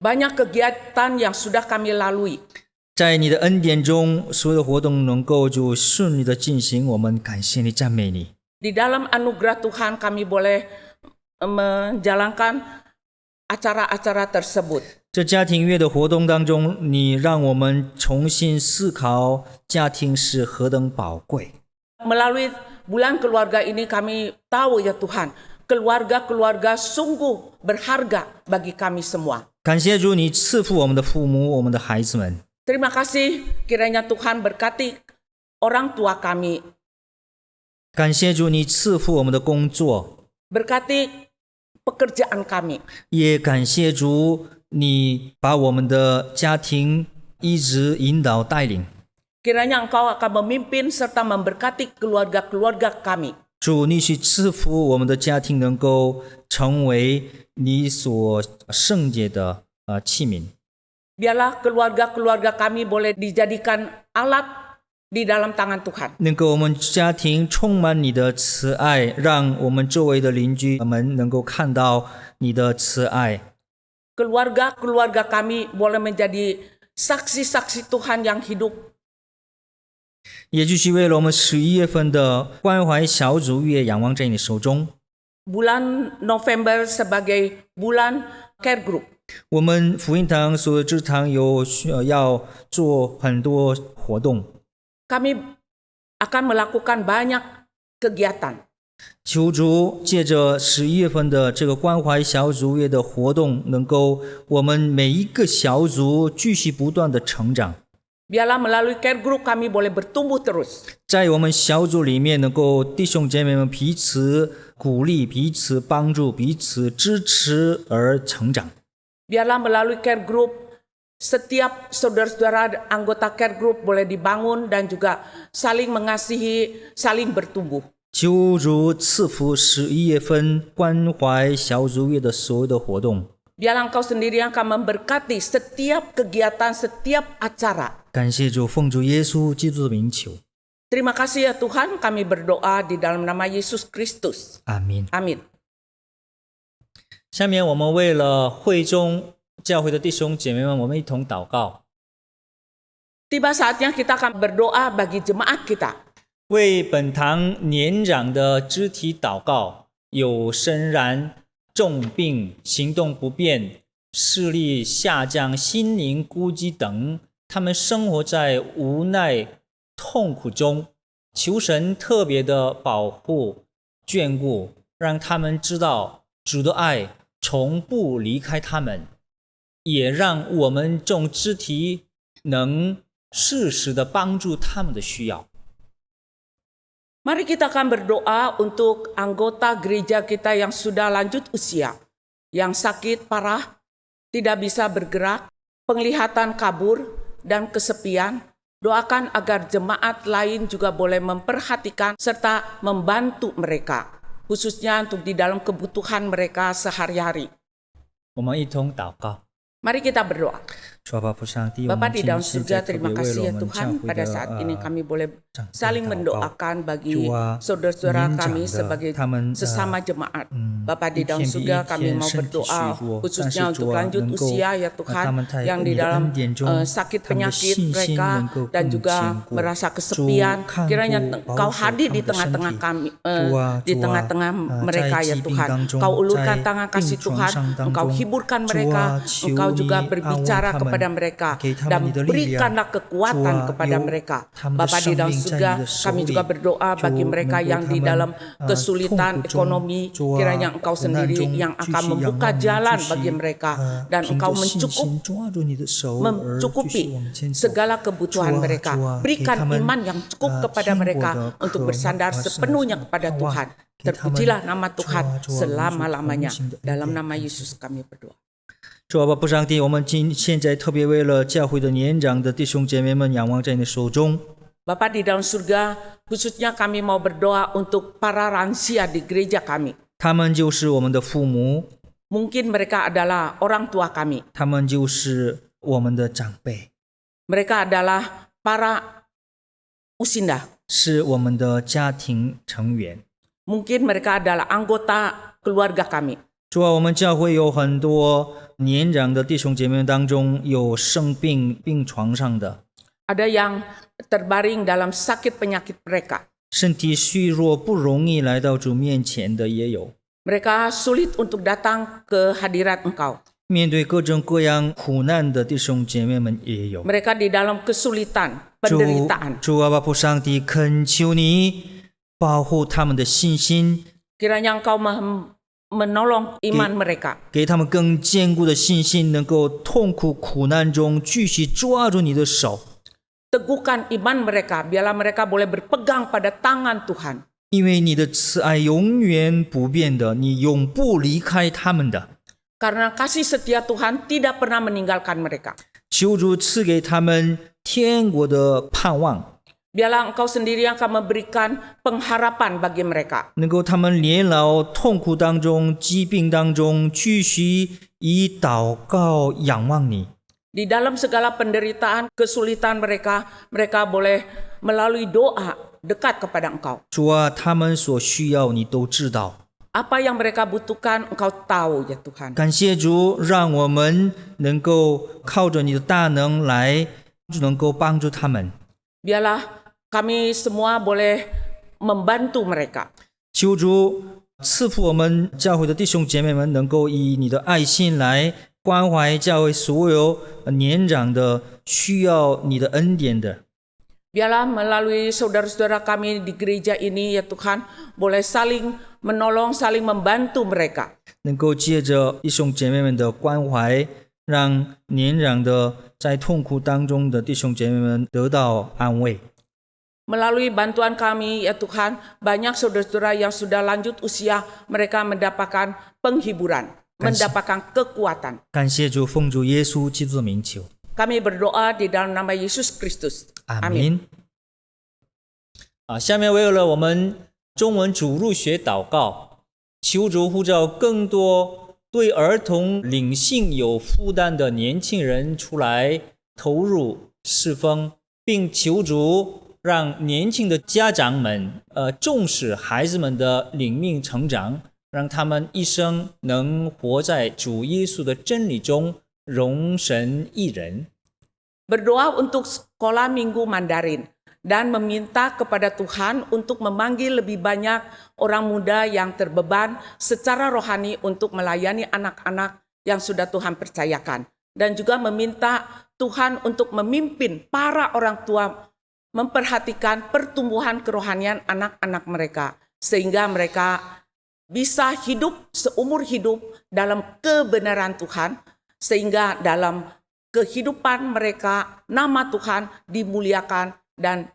Banyak kegiatan yang sudah kami lalui. 在你的恩典中，所有的活动能够就顺利的进行，我们感谢你，赞美你。 Di dalam anugerah Tuhan kami boleh menjalankan acara-acara tersebut. 这家庭月的活动当中，你让我们重新思考家庭是何等宝贵。 Melalui bulan keluarga ini kami tahu ya Tuhan, keluarga-keluarga sungguh berharga bagi kami semua. 感谢主，你赐福我们的父母，我们的孩子们。 Terima kasih, kiranya Tuhan berkati orang tua kami, 感谢主，你赐福我们的工作， berkati pekerjaan kami. 也感谢主，你把我们的家庭一直引导带领。 Kiranya Engkau akan memimpin serta memberkati keluarga-keluarga kami. 主，你去赐福我们的家庭，能够成为你所圣洁的器皿。 Biarlah keluarga-keluarga kami boleh dijadikan alat di dalam tangan Tuhan. 能够我们家庭充满你的慈爱，让我们周围的邻居们能够看到你的慈爱。 Keluarga-keluarga kami boleh menjadi saksi-saksi Tuhan yang hidup. 也继续为了我们11月份的关怀小组月仰望在你手中。 Bulan November sebagai bulan care group. 我们福音堂所有支堂要做很多活动， Kami akan melakukan banyak kegiatan. 求主借着11月份的这个关怀小组月的活动，能够我们每一个小组继续不断的成长。 Biarlah melalui care group kami boleh bertumbuh terus. 在我们小组里面，能够弟兄姐妹们彼此鼓励、彼此帮助、彼此支持而成长。 Biarlah melalui care group setiap saudara-saudara anggota care group boleh dibangun dan juga saling mengasihi, saling bertumbuh. 求主赐福11月份关怀小组月的所有的活动。 Biarlah Engkau sendiri yang akan memberkati setiap kegiatan, setiap acara. 感谢主，奉主耶稣基督的名求， Terima kasih ya Tuhan, kami berdoa di dalam nama Yesus Kristus. 阿门。 Amin. 下面我们为了会中教会的弟兄姐妹们，我们一同祷告， Tiba saatnya kita akan berdoa bagi jemaat kita. 为本堂年长的肢体祷告，有身染、重病、行动不便、视力下降、心灵孤寂等，他们生活在无奈痛苦中，求神特别的保护、眷顾，让他们知道主的爱从不离开他们，也让我们众肢体能适时的帮助他们的需要。 Mari kita akan berdoa untuk anggota gereja kita yang sudah lanjut usia, yang sakit parah, tidak bisa bergerak, penglihatan kabur, dan kesepian. Doakan agar jemaat lain juga boleh memperhatikan serta membantu mereka, khususnya untuk di dalam kebutuhan mereka sehari-hari. 我们一同祷告。 Mari kita berdoa. 主啊，爸父上帝，我 Bapa 们 di 今 dalam 现在 surga, 特别 terima 为了 kasih 我 ya 们教 Tuhan 会 pada 的 saat ini kami boleh 长辈 saling 祷告。 mendoakan bagi 主啊， saudara-saudara 年长 kami 的 sebagai 他们 sesama jemaat. Bapa 一 di dalam 天比一 surga kami 天 mau 身体虚 berdoa 弱，但 khususnya 是 untuk 主啊， lanjut 能够 usia ya 他 Tuhan 们在 yang di 你的 dalam 恩典中， sakit 他们的 penyakit 信心 mereka 能够 dan 更 juga 坚固。 merasa 主 kesepian. 看 Kiranya 顾保 Kau 守 hadir 他 di 们的身 tengah-tengah 体。 kami, 主啊， di 主啊， tengah-tengah 在 mereka ya 疾病 Tuhan. 当中， Kau 在 ulurkan tangan 病 kasih 床 Tuhan, 上当 Engkau 中， hiburkan 主 mereka, 啊，求 Engkau 你 juga 安慰 berbicara 他 kepada 们， mereka 给他们 dan 你的力量。 berikanlah 主 kekuatan 啊， kepada 有 mereka. 他们的 Bapa 生 di dalam 命在 surga 你的手 kami 里。 juga berdoa 主 bagi 能 mereka 够 yang 他 di 们 dalam 痛 kesulitan 苦中， ekonomi, 主啊， kiranya Engkau 苦难 sendiri 中 yang 继 akan 续仰 membuka 望你， jalan 继 bagi 续 mereka dan 凭 Engkau 着信 mencukup 心抓住你的手而继续 mencukupi 往前走。 segala kebutuhan mereka. 主啊，给 Berikan 他们 iman yang cukup kepada 天国 mereka 的 untuk 渴望 bersandar 和 sepenuhnya kepada 盼望， Tuhan. 给他们 Terpujilah nama 主 Tuhan 啊，主啊， selama-lamanya. 同行的恩 Dalam 典 nama 感谢 Yesus kami berdoa. 主啊，父上帝，我们现在特别为了教会的年长的弟兄姐妹们仰望在你的手中。 Bapa di dalam surga, khususnya kami mau berdoa untuk para lansia di gereja kami. 他们就是我们的父母， Mungkin mereka adalah orang tua kami. 他们就是我们的长辈， Mereka adalah para usinda. 是我们的家庭成员。 Mungkin mereka adalah anggota keluarga kami. 主啊，我们教会有很多年长的弟兄姐妹当中，有生病病床上的， Ada yang terbaring dalam sakit penyakit mereka. 身体虚弱不容易来到主面前的也有， Mereka sulit untuk datang ke hadirat Engkau. 面对各种各样苦难的弟兄姐妹们也有。 Mereka di dalam kesulitan, 主 penderitaan. 主啊，父上帝，恳求你保护他们的信心， Kiranya Engkau menolong iman mereka. 给他们更坚固的信心，能够痛苦苦难中继续抓住你的手。 Teguhkan iman mereka, biarlah mereka boleh berpegang pada tangan Tuhan. 因为你的慈爱永远不变的，你永不离开他们的。 Karena kasih setia Tuhan tidak pernah meninggalkan mereka. 求主赐给他们天国的盼望， Biarlah Engkau sendiri yang akan memberikan pengharapan bagi mereka. 能够他们年老痛苦当中、疾病当中，继续以祷告仰望你。 Di dalam segala penderitaan, kesulitan mereka, mereka boleh melalui doa dekat kepada Engkau. 主啊，他们所需要你都知道。 Apa yang mereka butuhkan, Engkau tahu ya Tuhan. 感谢主，让我们能够靠着你的大能来，能够帮助他们。 Biarlah kami semua boleh membantu mereka. 求主赐福我们教会的弟兄姐妹们，能够以你的爱心来关怀教会所有年长的需要你的恩典的。 Biarlah melalui saudara-saudara kami di gereja ini ya Tuhan, boleh saling menolong, saling membantu mereka. 能够借着弟兄姐妹们的关怀，让年长的在痛苦当中的弟兄姐妹们得到安慰。 Melalui bantuan kami ya Tuhan, banyak saudara-saudara yang sudah lanjut usia, mereka mendapatkan penghiburan, mendapatkan kekuatan. 感谢主，奉主耶稣基督的名求， Kami berdoa di dalam nama Yesus Kristus. 阿门。下面为了我们中文主日学祷告，求主呼召更多对儿童灵性有负担的年轻人出来投入侍奉，并求主让年轻的家长们重视孩子们的灵命成长，让他们一生能活在主耶稣的真理中，荣神益人。 Berdoa untuk sekolah minggu Mandarin dan meminta kepada Tuhan untuk memanggil lebih banyak orang muda yang terbeban secara rohani untuk melayani anak-anak yang sudah Tuhan percayakan. Dan juga meminta Tuhan untuk memimpin para orang tua memperhatikan pertumbuhan kerohanian anak-anak mereka, sehingga mereka bisa hidup seumur hidup dalam kebenaran Tuhan, sehingga dalam kehidupan mereka nama Tuhan dimuliakan dan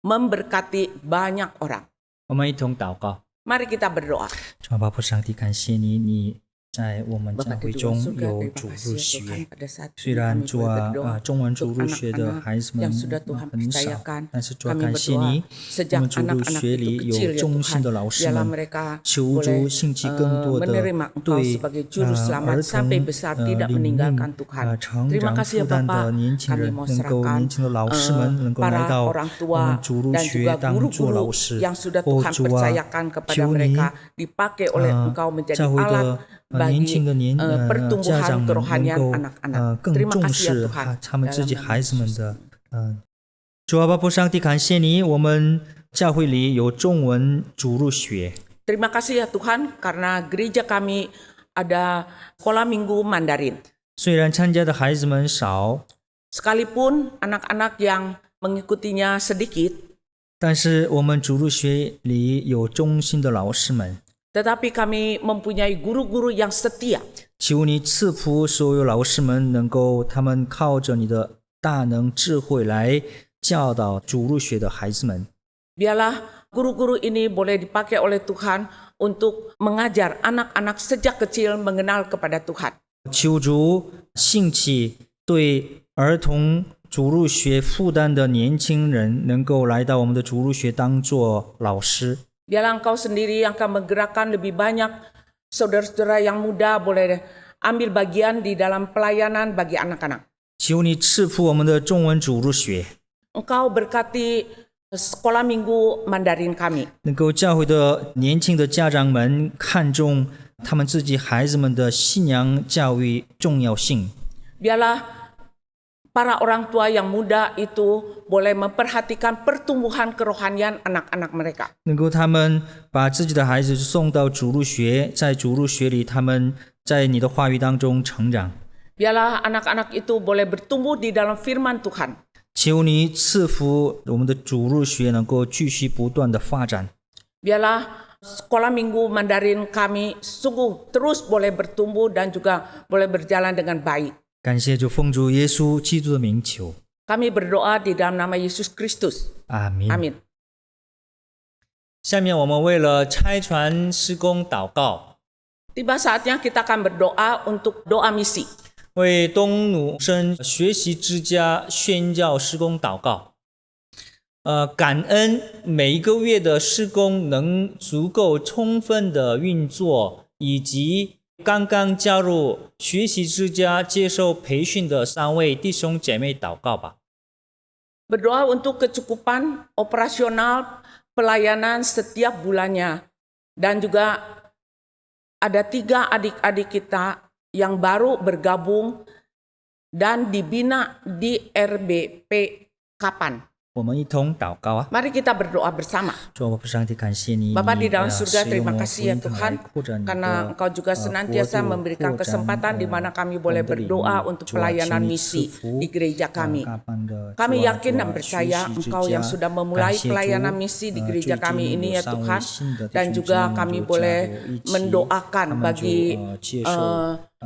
memberkati banyak orang. 我们一同祷告。 Mari kita berdoa. 主啊，爸父上帝，感谢你，你在我们教 Bapa 会 kedua 中 surga, 有 terima 主 kasih 日 ya Tuhan 学。 pada saat 虽 ini 然 kami 主 boleh 啊 berdoa 中文主 untuk 日学的 anak-anak 孩子 yang 们 sudah Tuhan 很少， percayakan. 但是主啊 Kami 感谢 berdoa 你，我 sejak 们主日 anak-anak 学 itu 里 kecil 有 ya 忠 Tuhan, 心的老师 biarlah 们， mereka 求 boleh 主兴起更多的 menerima Engkau 对 sebagai juru 儿 selamat 童 sampai besar tidak 领 meninggalkan 命 Tuhan. 成 Terima 长 kasih ya 负担 Bapak, 的年轻 kami 人， mau 能够 serahkan 年轻的老师们能够来 para 到 orang 我们 tua 主日 dan 学 juga 当做 guru-guru 老师。 yang sudah 哦 Tuhan 主啊， percayakan kepada 求你 mereka dipakai oleh Engkau menjadi 教会 alat 的年 bagi 轻的家 pertumbuhan 长们能 kerohanian 够 anak-anak. 更 Terima 重 kasih ya 视 Tuhan. 他们自己 Dalam nama 孩子们 Yesus. 的主啊，巴父上帝，感谢你，我们教会里有中文主日学。 Terima kasih ya Tuhan karena gereja kami ada sekolah minggu Mandarin. 虽然参加的孩子们少， Sekalipun anak-anak yang mengikutinya sedikit, 但是我们主日学里有忠心的老师们。 tetapi kami mempunyai guru-guru yang setia. 求你赐福所有老师们，能够他们靠着你的大能智慧来教导主日学的孩子们。 Biarlah guru-guru ini boleh dipakai oleh Tuhan untuk mengajar anak-anak sejak kecil mengenal kepada Tuhan. 求主兴起对儿童主日学负担的年轻人，能够来到我们的主日学当做老师。 Biarlah Engkau sendiri yang akan menggerakkan lebih banyak saudara-saudara yang muda boleh ambil bagian di dalam pelayanan bagi anak-anak. 求你赐福我们的中文主日学， Engkau berkati sekolah minggu Mandarin kami. 能够教会的年轻的家长们看重他们自己孩子们的信仰教育重要性。 Biarlah para orang tua yang muda itu boleh memperhatikan pertumbuhan kerohanian anak-anak mereka. 能够他们把自己的孩子送到主日学，在主日学里，他们在你的话语当中成长。 Biarlah anak-anak itu boleh bertumbuh di dalam firman Tuhan. 求你赐福我们的主日学能够继续不断的发展。 Biarlah sekolah minggu Mandarin kami sungguh terus boleh bertumbuh dan juga boleh berjalan dengan baik. 感谢主，奉主耶稣基督的名求， Kami berdoa di dalam nama Yesus Kristus. 阿门。 Amin. 下面我们为了差传施工祷告， Tiba saatnya kita akan berdoa untuk doa misi. 为东努生学习之家宣教施工祷告。感恩每一个月的施工能足够充分的运作，以及刚刚加入学习之家接受培训的3位弟兄姐妹祷告吧。 Berdoa untuk kecukupan operasional pelayanan setiap bulannya. Dan juga ada 3 adik-adik kita yang baru bergabung dan dibina di RBP Kapan. 我们一同祷告啊！ Mari kita berdoa bersama. 主，我上帝感谢你， Bapa 你 di dalam surga, 使用 terima 我 kasih ya 福音堂来 Tuhan, 扩展你的 karena Engkau juga senantiasa 国度 memberikan 扩展 kesempatan di mana kami 我 boleh 们的领域 berdoa untuk 主啊， pelayanan 请你 misi 赐福 di gereja kami. 大班的 Kami 主啊 yakin 主 dan 啊 percaya 学习之 Engkau 家 yang sudah memulai 感谢主 pelayanan misi di gereja 最 kami 近 ini 有 ya 3位 Tuhan. 新的弟 Dan 兄姐 juga 妹 kami 就加 boleh 入一起 mendoakan 他们就 bagi 接受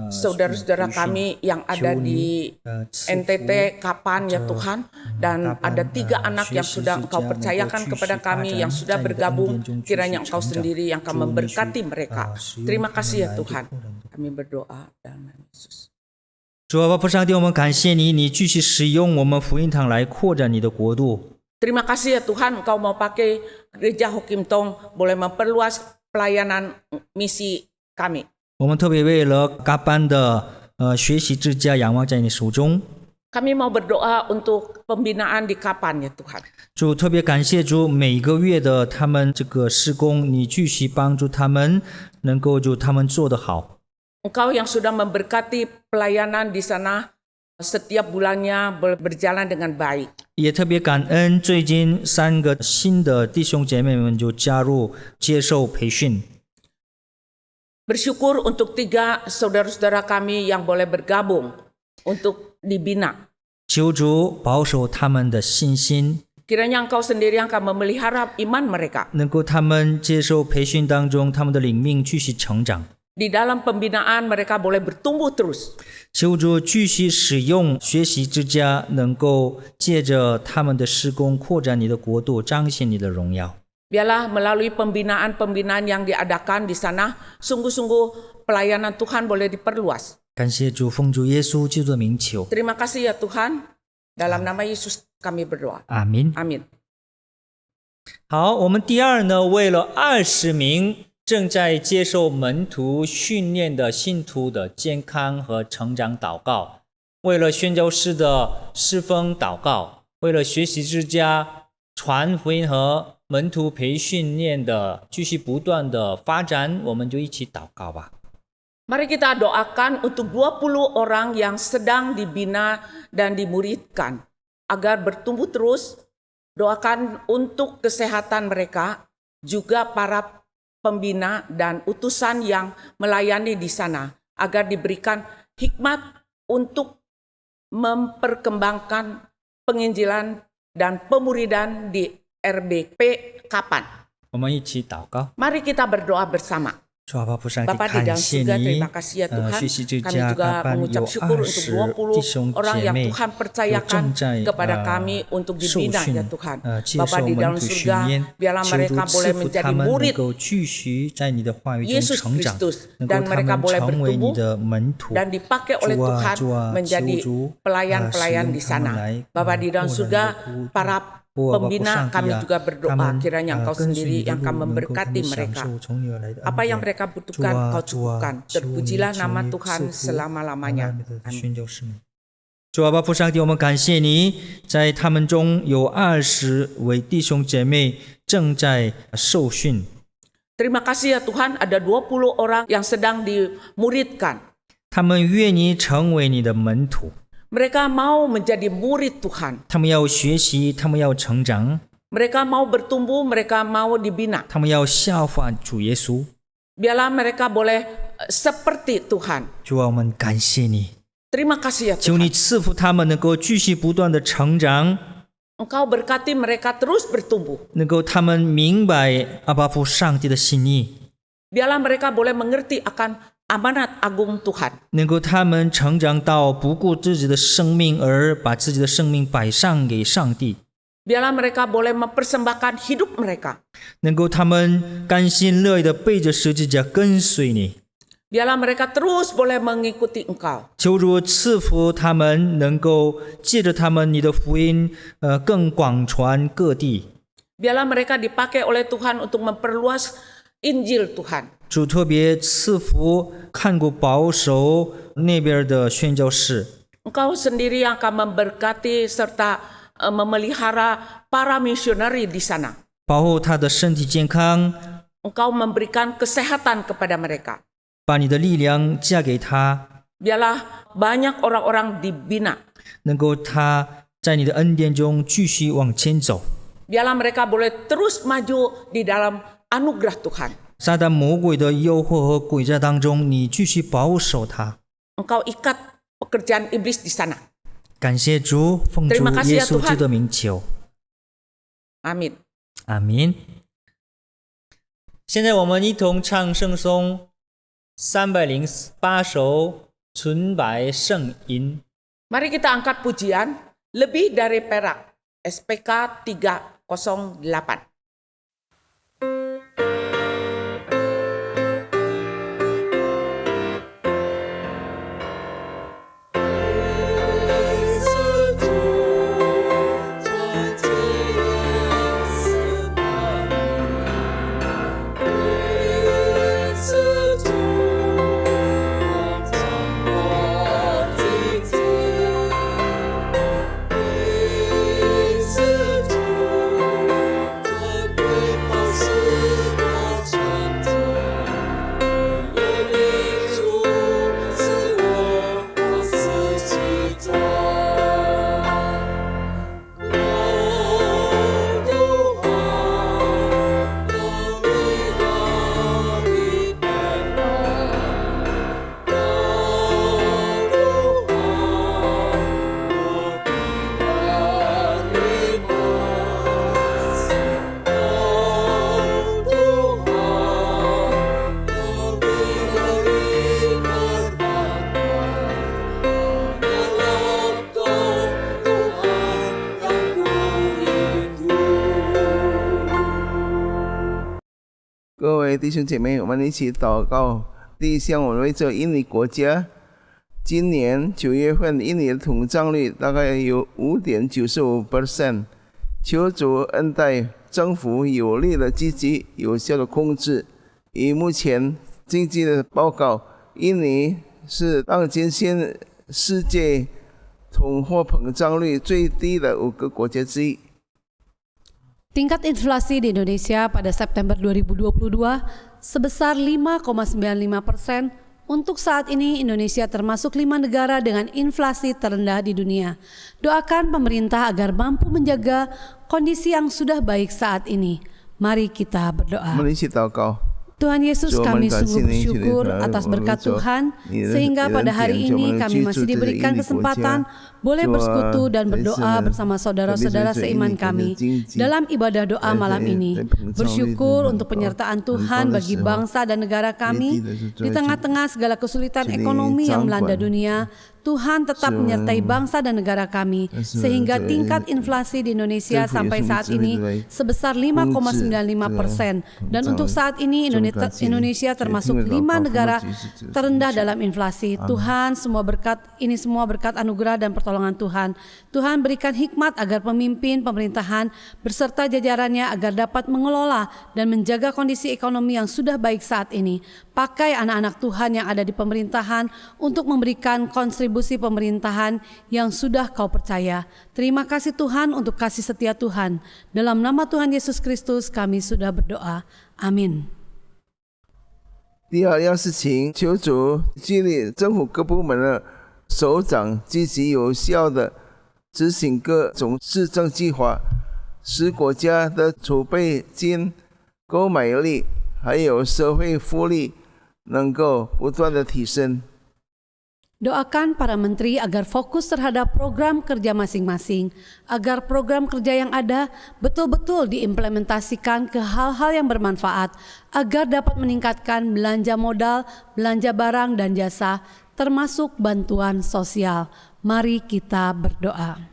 saudara-saudara 培训 kami yang ada 求你 di 赐福 NTT Kapan ya Tuhan. Dan ada 3 anak yang sudah Engkau percayakan kepada kami yang sudah bergabung. Kiranya Engkau sendiri yang akan memberkati mereka. Terima kasih ya Tuhan. Kami berdoa dalam nama Yesus. 主啊，父上帝，我们感谢你，你继续使用我们福音堂来扩展你的国度。 Terima kasih ya Tuhan, Engkau mau pakai gereja Hokim Tong boleh memperluas pelayanan misi kami. 我们特别为了嘎班的学习之家仰望在你手中。 Kami mau berdoa untuk pembinaan di Kapan ya Tuhan. 主特别感谢主，每个月的他们这个施工，你继续帮助他们，能够就他们做得好。 Engkau yang sudah memberkati pelayanan di sana setiap bulannya berjalan dengan baik. 也特别感恩最近3个新的弟兄姐妹们就加入接受培训。 Bersyukur untuk 3 saudara-saudara kami yang boleh bergabung untuk dibina. 求主保守他们的信心， Kiranya Engkau sendiri yang akan memelihara iman mereka. 能够他们接受培训当中，他们的灵命继续成长。 Di dalam pembinaan mereka boleh bertumbuh terus. 求主继续使用学习之家，能够借着他们的施工扩展你的国度，彰显你的荣耀。Biarlah melalui pembinaan-pembinaan yang diadakan di sana, sungguh-sungguh pelayanan Tuhan boleh diperluas. 感谢主，奉主耶稣基督的名求， Terima kasih ya Tuhan. Dalam nama Yesus kami berdoa. 阿明。 Amin. 好，我们第二呢，为了20名正在接受门徒训练的信徒的健康和成长祷告，为了宣教士的侍奉祷告，为了学习之家传福音和门徒培训练的继续不断的发展，我们就一起祷告吧。 Mari kita doakan untuk 20 orang yang sedang dibina dan dimuridkan agar bertumbuh terus. Doakan untuk kesehatan mereka, juga para pembina dan utusan yang melayani di sana agar diberikan hikmat untuk memperkembangkan penginjilan dan pemuridan di RBP Kapan. 我们一起祷告。 Mari kita berdoa bersama. 主啊，父上帝， Bapa di 感 dalam 谢 surga, 你 terima kasih ya Tuhan. 学习之 Kami 家 juga 大班有 mengucap syukur untuk 20弟兄 20 orang 姐 yang 妹 Tuhan 有 percayakan 正在 kepada kami untuk 受 dibina 训 ya Tuhan. 接 Bapa 受 di 门 dalam 徒训 surga, 练， biarlah 求主 mereka 赐 boleh 福 menjadi 他们能 murid 够继续在你的话语中 Yesus 成长， Kristus 能够 dan 他 mereka 们 boleh 成为你 bertumbuh 的门徒。 dan dipakai oleh 主啊， Tuhan 主啊， menjadi 求主 pelayan-pelayan 使用 di 他们 sana. 来 Bapa di dalam 扩展 surga, 你的国度。 para 哦， pembina 上帝 kami 啊 juga 他 berdoa 们 kiranya Engkau 跟随 sendiri 你的 yang 路 akan 能够他 memberkati 们享 mereka. 受从你而来的恩 Apa yang 典。 mereka 主 butuhkan 啊， Kau 主 cukupkan. 啊，求你 Terpujilah 求 nama 你 Tuhan 赐福 selama-lamanya. 的宣教士们。主啊，父上帝，我们感谢你，在他们中有20位弟兄姐妹正在受训。 Terima kasih ya Tuhan, ada 20 orang yang sedang dimuridkan. 他们愿意成为你的门徒， Mereka mau menjadi murid Tuhan. 他们要学习，他们要成长， Mereka mau bertumbuh, mereka mau dibina. 他们要效法主耶稣。 Biarlah mereka boleh seperti Tuhan. 主啊，我们感谢你， Terima kasih ya 求你 Tuhan. 赐福他们能够继续不断的成长， Engkau berkati mereka terus bertumbuh. 能够他们明白阿爸父上帝的心意， Biarlah mereka boleh mengerti akan amanat agung Tuhan. 能够他们成长到不顾自己的生命而把自己的生命摆上给上帝， Biarlah mereka boleh mempersembahkan hidup mereka. 能够他们甘心乐意的背着十字架跟随你。 Biarlah mereka terus boleh mengikuti Engkau. 求主赐福他们，能够借着他们你的福音，更广传各地。 Biarlah mereka dipakai oleh Tuhan untuk memperluas Injil Tuhan. 主特别赐福看顾保守那边的宣教士， Engkau sendiri yang akan memberkati serta memelihara para misionari di sana. 保护他的身体健康， Engkau memberikan kesehatan kepada mereka. 把你的力量嫁给他， Biarlah banyak orang-orang dibina. 能够他在你的恩典中继续往前走。 Biarlah mereka boleh terus maju di dalam anugerah Tuhan. 撒旦魔鬼的诱惑和诡诈当中，你继续保守他。 Engkau ikat pekerjaan iblis di sana. 感谢主，奉主 Terima kasih 耶 ya 稣 Tuhan. 基督的名求， Amin. 阿明。现在我们一同唱圣颂308首纯白圣吟。 Mari kita angkat pujian lebih dari perak. SPK 308. Yesus 各位弟兄姐妹，我们一起祷告。第一项，我们为这印尼国家，今年9月份印尼的通胀率大概有 5.95%， 求主恩待政府有力的、积极、有效的控制。以目前经济的报告，印尼是当今现世界通货膨胀率最低的5个国家之一。Tingkat inflasi di Indonesia pada September 2022 sebesar 5,95%. Untuk saat ini Indonesia termasuk 5 negara dengan inflasi terendah di dunia. Doakan pemerintah agar mampu menjaga kondisi yang sudah baik saat ini. Mari kita berdoa. Tuhan Yesus, kami sungguh bersyukur atas berkat Tuhan, sehingga pada hari ini kami masih diberikan kesempatan boleh bersekutu dan berdoa bersama saudara-saudara seiman kami dalam ibadah doa malam ini. Bersyukur untuk penyertaan Tuhan bagi bangsa dan negara kami di tengah-tengah segala kesulitan ekonomi yang melanda dunia. Tuhan tetap menyertai bangsa dan negara kami, sehingga tingkat inflasi di Indonesia sampai saat ini sebesar 5,95%. Dan untuk saat ini Indonesia termasuk 5 negara terendah dalam inflasi. Tuhan, semua berkat anugerah dan pertolongan Tuhan. Tuhan berikan hikmat agar pemimpin pemerintahan berserta jajarannya agar dapat mengelola dan menjaga kondisi ekonomi yang sudah baik saat ini. Pakai anak-anak Tuhan yang ada di pemerintahan untuk memberikan kontribusi pemerintahan yang sudah Kau percaya. Terima kasih Tuhan untuk kasih setia Tuhan. Dalam nama Tuhan Yesus Kristus kami sudah berdoa. Amin. 第二样事情，求主激励政府各部门的首长积极有效的执行各种市政计划，使国家的储备金、购买力还有社会福利能够不断的提升。 Doakan para menteri agar fokus terhadap program kerja masing-masing, agar program kerja yang ada betul-betul diimplementasikan ke hal-hal yang bermanfaat, agar dapat meningkatkan belanja modal, belanja barang dan jasa, termasuk bantuan sosial. Mari kita berdoa.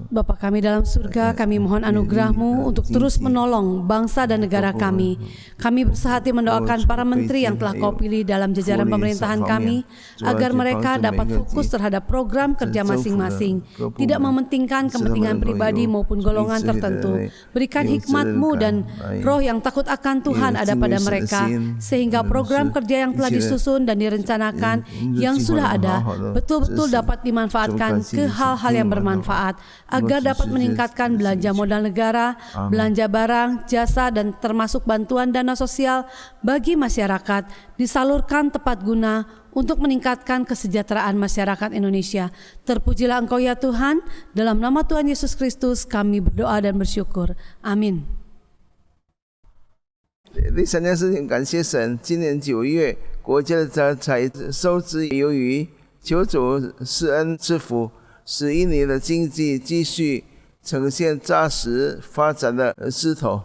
Bapa kami dalam surga, kami mohon anugerah-Mu untuk terus menolong bangsa dan negara kami. Kami bersehati mendoakan para menteri yang telah Kau pilih dalam jajaran pemerintahan kami, agar mereka dapat fokus terhadap program kerja masing-masing, tidak mementingkan kepentingan pribadi maupun golongan tertentu. Berikan hikmat-Mu dan roh yang takut akan Tuhan ada pada mereka, sehingga program kerja yang telah disusun dan direncanakan yang sudah ada betul-betul dapat dimanfaatkan ke hal-hal yang bermanfaat, agar dapat meningkatkan belanja modal negara, belanja barang, jasa, dan termasuk bantuan dana sosial bagi masyarakat disalurkan tepat guna untuk meningkatkan kesejahteraan masyarakat Indonesia. Terpujilah Engkau ya Tuhan, dalam nama Tuhan Yesus Kristus kami berdoa dan bersyukur. Amin. 第三件事情，感谢神，今年9月，国家的财收支由于求主施恩赐福，使印尼的经济继续呈现扎实发展的势头。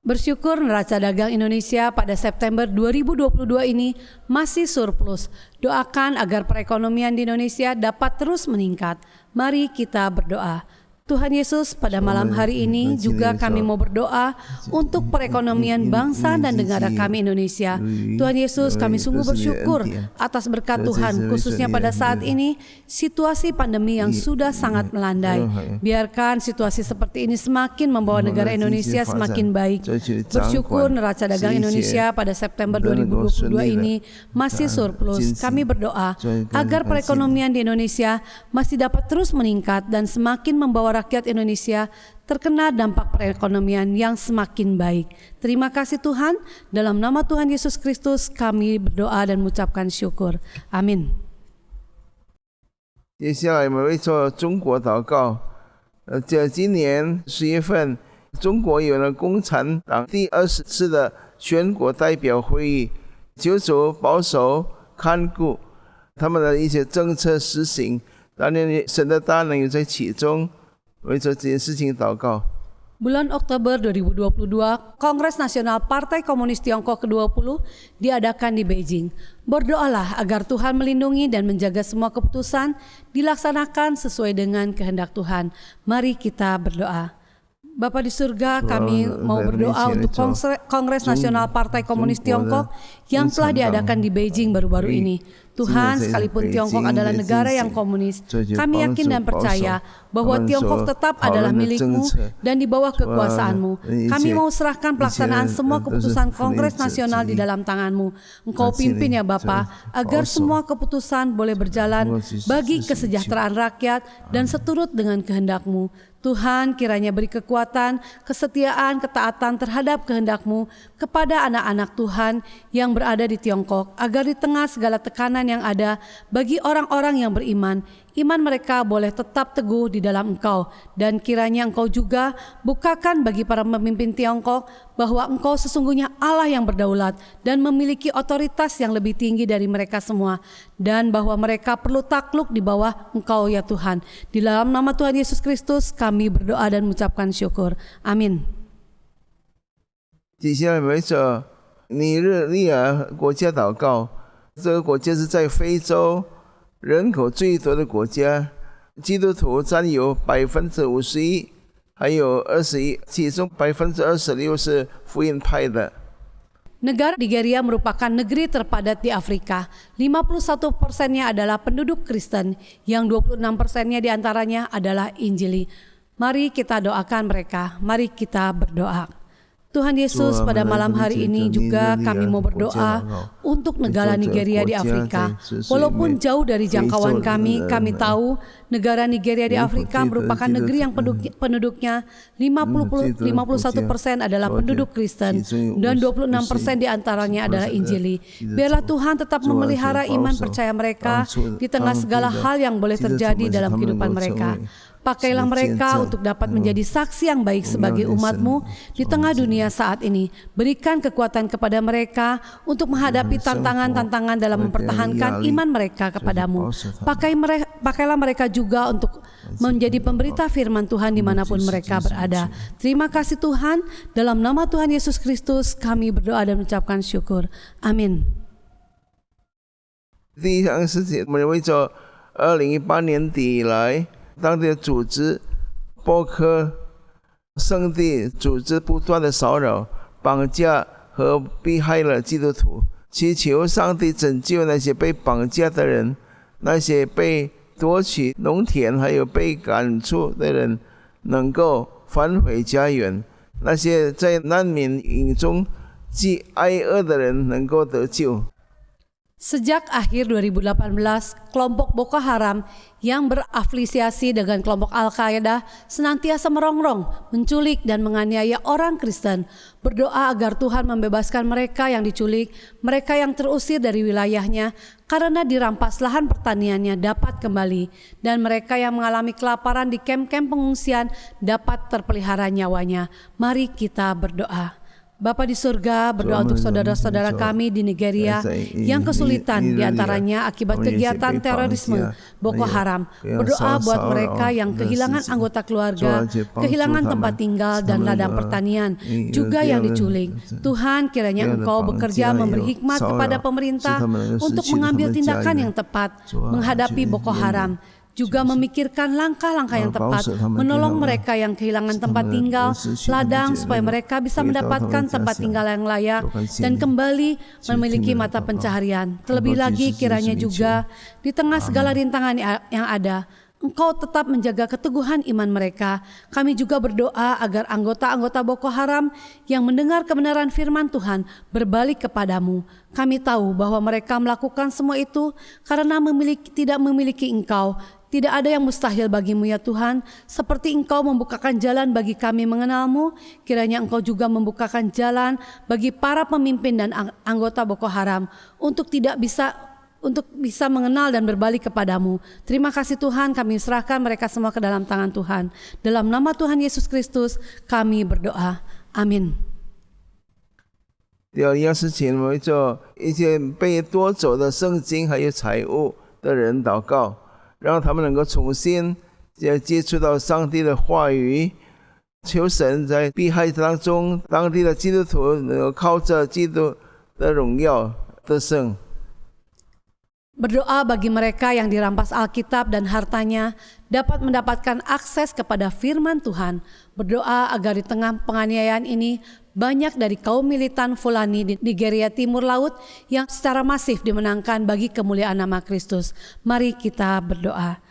Bersyukur neraca dagang Indonesia pada September 2022 ini masih surplus. Doakan agar perekonomian di Indonesia dapat terus meningkat. Mari kita berdoa. Tuhan Yesus, pada malam hari ini juga kami mau berdoa untuk perekonomian bangsa dan negara kami Indonesia. Tuhan Yesus, kami sungguh bersyukur atas berkat Tuhan, khususnya pada saat ini situasi pandemi yang sudah sangat melandai. Biarkan situasi seperti ini semakin membawa negara Indonesia semakin baik. Bersyukur neraca dagang Indonesia pada September 2022 ini masih surplus. Kami berdoa agar perekonomian di Indonesia masih dapat terus meningkat dan semakin membawa rakyat Indonesia terkena dampak perekonomian yang semakin baik. Terima kasih Tuhan, dalam nama Tuhan Yesus Kristus kami berdoa dan mengucapkan syukur. Amin. 接下来我们为做中国祷告。今年10月份，中国有了共产党第20次的全国代表会议，求主保守看顾他们的一些政策实行，当然神的大能有在其中。 为这件事情祷告。 Bulan Oktober 2022, Kongres Nasional Partai Komunis Tiongkok ke-20 diadakan di Beijing. Berdoalah agar Tuhan melindungi dan menjaga semua keputusan dilaksanakan sesuai dengan kehendak Tuhan. Mari kita berdoa. Bapa di surga, kami mau berdoa untuk Kongres Nasional Partai Komunis Tiongkok yang telah diadakan di Beijing baru-baru ini. Tuhan, sekalipun Tiongkok adalah negara yang komunis, kami yakin dan percaya bahwa Tiongkok tetap adalah milik-Mu dan di bawah kekuasaan-Mu. Kami mau serahkan pelaksanaan semua keputusan Kongres Nasional di dalam tangan-Mu. Engkau pimpin ya Bapa, agar semua keputusan boleh berjalan bagi kesejahteraan rakyat dan seturut dengan kehendak-Mu. Tuhan, kiranya beri kekuatan, kesetiaan, ketaatan terhadap kehendak-Mu kepada anak-anak Tuhan yang berada di Tiongkok, agar di tengah segala tekanan yang ada bagi orang-orang yang beriman, iman mereka boleh tetap teguh di dalam Engkau. Dan kiranya Engkau juga bukakan bagi para pemimpin Tiongkok bahwa Engkau sesungguhnya Allah yang berdaulat dan memiliki otoritas yang lebih tinggi dari mereka semua, dan bahwa mereka perlu takluk di bawah Engkau ya Tuhan. Di dalam nama Tuhan Yesus Kristus kami berdoa dan mengucapkan syukur. Amin. 接下来为着尼日利亚国家祷告，这个国家是在非洲人口最多的国家，基督徒占有51%，还有21%，其中26%是福音派的。 Negara Nigeria merupakan negeri terpadat di Afrika. 51%-nya adalah penduduk Kristen, yang 26%-nya diantaranya adalah Injili. Mari kita doakan mereka, mari kita berdoa. Tuhan Yesus, pada malam hari ini juga kami mau berdoa untuk negara Nigeria di Afrika. Walaupun jauh dari jangkauan kami tahu negara Nigeria di Afrika merupakan negeri yang penduduknya 51% adalah penduduk Kristen dan 26% diantaranya adalah Injili. Biarlah Tuhan tetap memelihara iman percaya mereka di tengah segala hal yang boleh terjadi dalam kehidupan mereka. Pakailah mereka untuk dapat menjadi saksi yang baik sebagai umat-Mu di tengah dunia saat ini. Berikan kekuatan kepada mereka untuk menghadapi tantangan-tantangan dalam mempertahankan iman mereka kepadamu. Pakailah mereka juga untuk menjadi pemberita firman Tuhan dimanapun mereka berada. Terima kasih Tuhan, dalam nama Tuhan Yesus Kristus kami berdoa dan mengucapkan syukur. Amin. 第一项事情，我们为着2018年底以来，当地的组织波科圣地组织不断的骚扰、绑架和逼害了基督徒，祈求上帝拯救那些被绑架的人，那些被夺取农田还有被赶出的人能够返回家园，那些在难民营中饥挨饿的人能够得救。 Sejak akhir 2018, kelompok Boko Haram yang berafiliasi dengan kelompok Al-Qaeda senantiasa merongrong, menculik dan menganiaya orang Kristen. Berdoa agar Tuhan membebaskan mereka yang diculik, mereka yang terusir dari wilayahnya karena dirampas lahan pertaniannya dapat kembali, dan mereka yang mengalami kelaparan di kem-kem pengungsian dapat terpelihara nyawanya. Mari kita berdoa. Bapa di surga, berdoa untuk saudara-saudara kami di Nigeria yang kesulitan diantaranya akibat kegiatan terorisme Boko Haram. Berdoa buat mereka yang kehilangan anggota keluarga, kehilangan tempat tinggal dan ladang pertanian, juga yang diculik. Tuhan, kiranya Engkau bekerja memberi hikmat kepada pemerintah untuk mengambil tindakan yang tepat menghadapi Boko Haram. Juga memikirkan langkah-langkah yang tepat, menolong mereka yang kehilangan tempat tinggal, ladang, supaya mereka bisa mendapatkan tempat tinggal yang layak dan kembali memiliki mata pencaharian. Terlebih lagi kiranya juga di tengah segala rintangan yang ada, Engkau tetap menjaga keteguhan iman mereka. Kami juga berdoa agar anggota-anggota Boko Haram yang mendengar kebenaran firman Tuhan berbalik kepadamu. Kami tahu bahwa mereka melakukan semua itu karena tidak memiliki Engkau. Tidak ada yang mustahil bagimu ya Tuhan. Seperti Engkau membukakan jalan bagi kami mengenalmu, kiranya Engkau juga membukakan jalan bagi para pemimpin dan anggota Boko Haram untuk bisa mengenal dan berbalik kepadamu. Terima kasih Tuhan, kami serahkan mereka semua ke dalam tangan Tuhan. Dalam nama Tuhan Yesus Kristus kami berdoa. Amin. 第二样事情，为着一些被夺走的圣经还有财物的人祷告，让他们能够重新接触到上帝的话语，求神在迫害当中，当地的基督徒能够靠着基督的荣耀得胜。Berdoa bagi mereka yang dirampas Alkitab dan hartanya dapat mendapatkan akses kepada firman Tuhan. Berdoa agar di tengah penganiayaan ini banyak dari kaum militan Fulani di Nigeria Timur Laut yang secara masif dimenangkan bagi kemuliaan nama Kristus. Mari kita berdoa.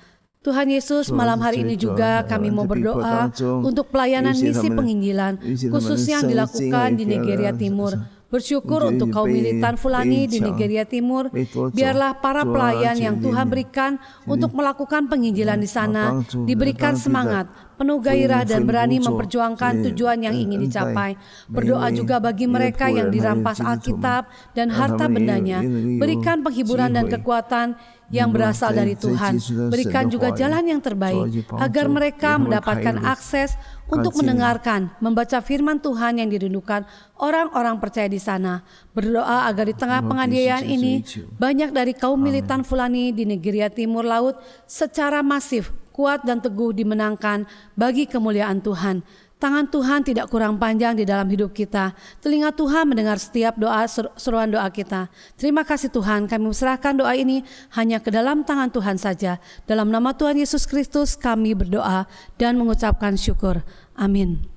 Tuhan Yesus, malam hari ini juga kami mau berdoa untuk pelayanan misi penginjilan, khususnya yang dilakukan di Nigeria Timur. Bersyukur untuk kaum militan Fulani di Nigeria Timur. Biarlah para pelayan yang Tuhan berikan untuk melakukan penginjilan di sana diberikan semangat, penuh gairah dan berani memperjuangkan tujuan yang ingin dicapai. Berdoa juga bagi mereka yang dirampas Alkitab dan harta bendanya. Berikan penghiburan dan kekuatan yang berasal dari Tuhan. Berikan juga jalan yang terbaik agar mereka mendapatkan akses untuk mendengarkan, membaca firman Tuhan yang dirindukan orang-orang percaya di sana. Berdoa agar di tengah penganiayaan ini banyak dari kaum militan Fulani di Nigeria Timur Laut secara masif, kuat dan teguh dimenangkan bagi kemuliaan Tuhan. Tangan Tuhan tidak kurang panjang di dalam hidup kita. Telinga Tuhan mendengar setiap doa, seruan doa kita. Terima kasih Tuhan, kami serahkan doa ini hanya ke dalam tangan Tuhan saja. Dalam nama Tuhan Yesus Kristus kami berdoa dan mengucapkan syukur. Amin.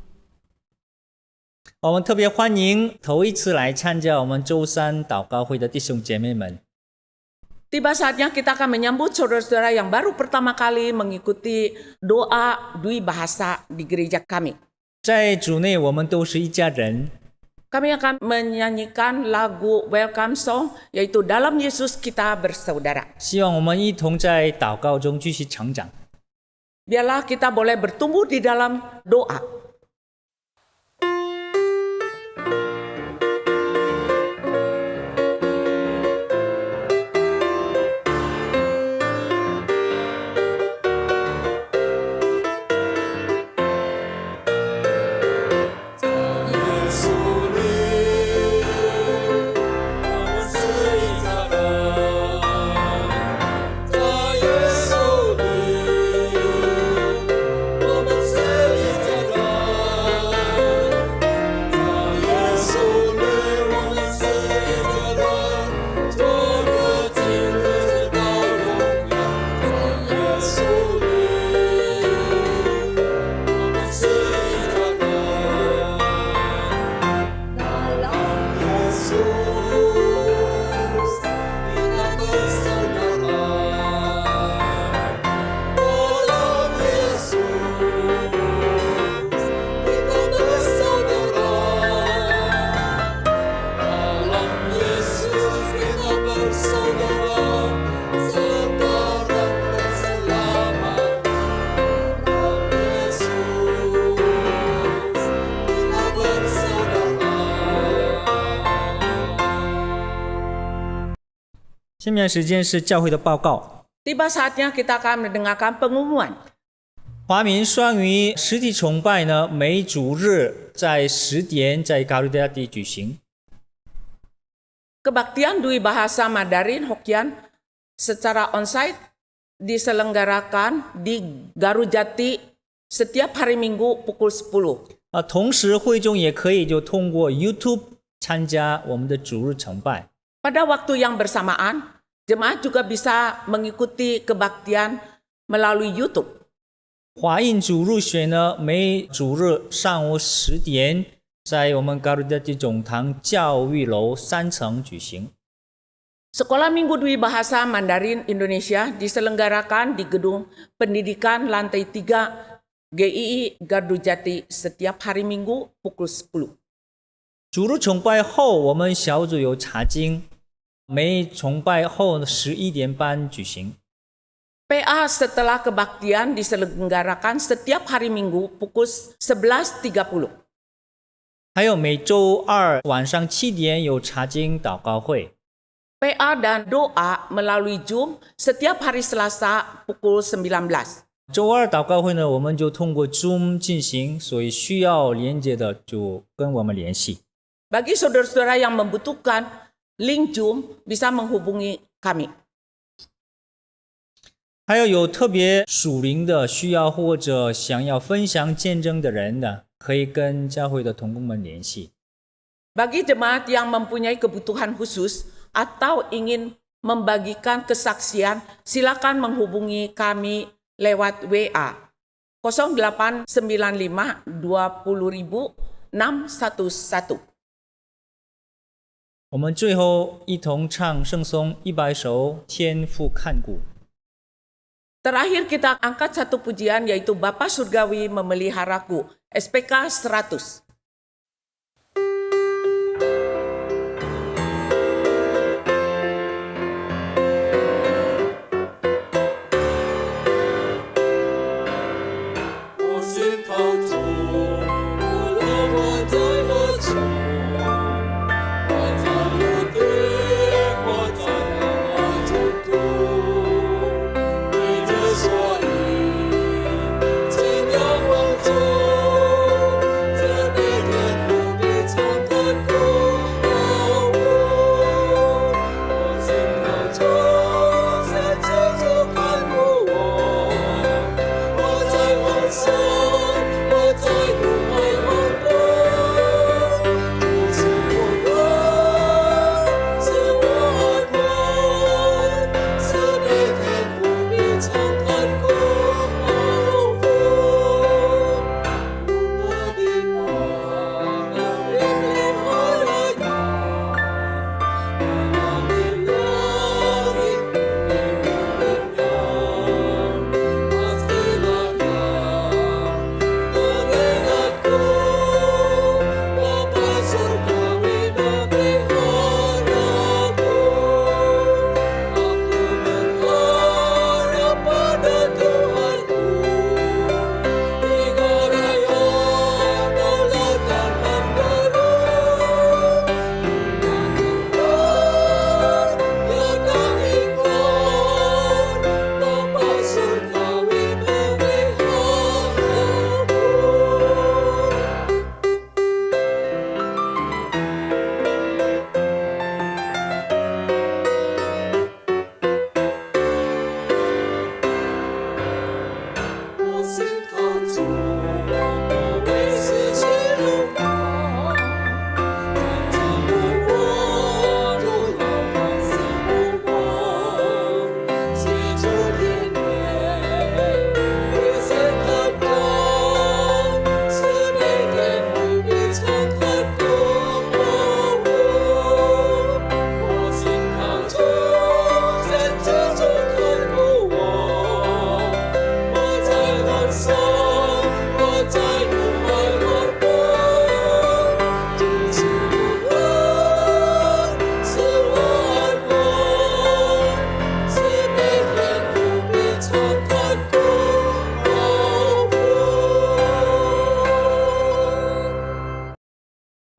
我们特别欢迎头一次来参加我们周三祷告会的弟兄姐妹们。 Tiba saatnya kita akan menyambut saudara-saudara yang baru pertama kali mengikuti doa Dwi Bahasa di gereja kami. 在主内，我们都是一家人。 Kami akan menyanyikan lagu Welcome Song, yaitu dalam Yesus kita bersaudara. 希望我们一同在祷告中继续成长。 Biarlah kita boleh bertumbuh di dalam doa. Tiba 下面时间是教会的报告。 Tiba saatnya kita akan mendengarkan pengumuman. 华民双语实体崇拜呢，每主日在10点在高丽大地举行。 Kebaktian Dwi Bahasa Mandarin Hokkien secara onsite diselenggarakan di Garujati setiap hari Minggu pukul 10. 同时会众也可以就通过 YouTube 参加我们的主日崇拜。 Pada waktu yang bersamaan, jemaat juga bisa mengikuti kebaktian melalui YouTube. 华印主日学呢，每主日上午10点，在我们高丽大地总堂教育楼3层举行。 Sekolah Minggu Dwi Bahasa Mandarin Indonesia diselenggarakan di Gedung Pendidikan Lantai 3 GII Gardu-Jati setiap hari Minggu pukul 10. 主日崇拜后，我们小组有查经，每崇拜后11点半举行。 PA setelah kebaktian diselenggarakan setiap hari Minggu pukul 11.30. 还有每周二晚上7点有查经祷告会。 PA dan doa melalui Zoom setiap hari Selasa pukul 19. 周二祷告会呢，我们就通过 Zoom 进行，所以需要连接的就跟我们联系。 Bagi saudara-saudara yang membutuhkan link Zoom bisa menghubungi kami. 还有特别属灵的需要或者想要分享见证的人呢，可以跟教会的同工们联系。 Bagi jemaat yang mempunyai kebutuhan khusus atau ingin membagikan kesaksian, silakan menghubungi kami lewat WA 0895 20611. 我们最后一同唱圣颂100首《天父看顾》。 Terakhir kita angkat satu pujian yaitu Bapa Surgawi Memeliharaku, SPK 100.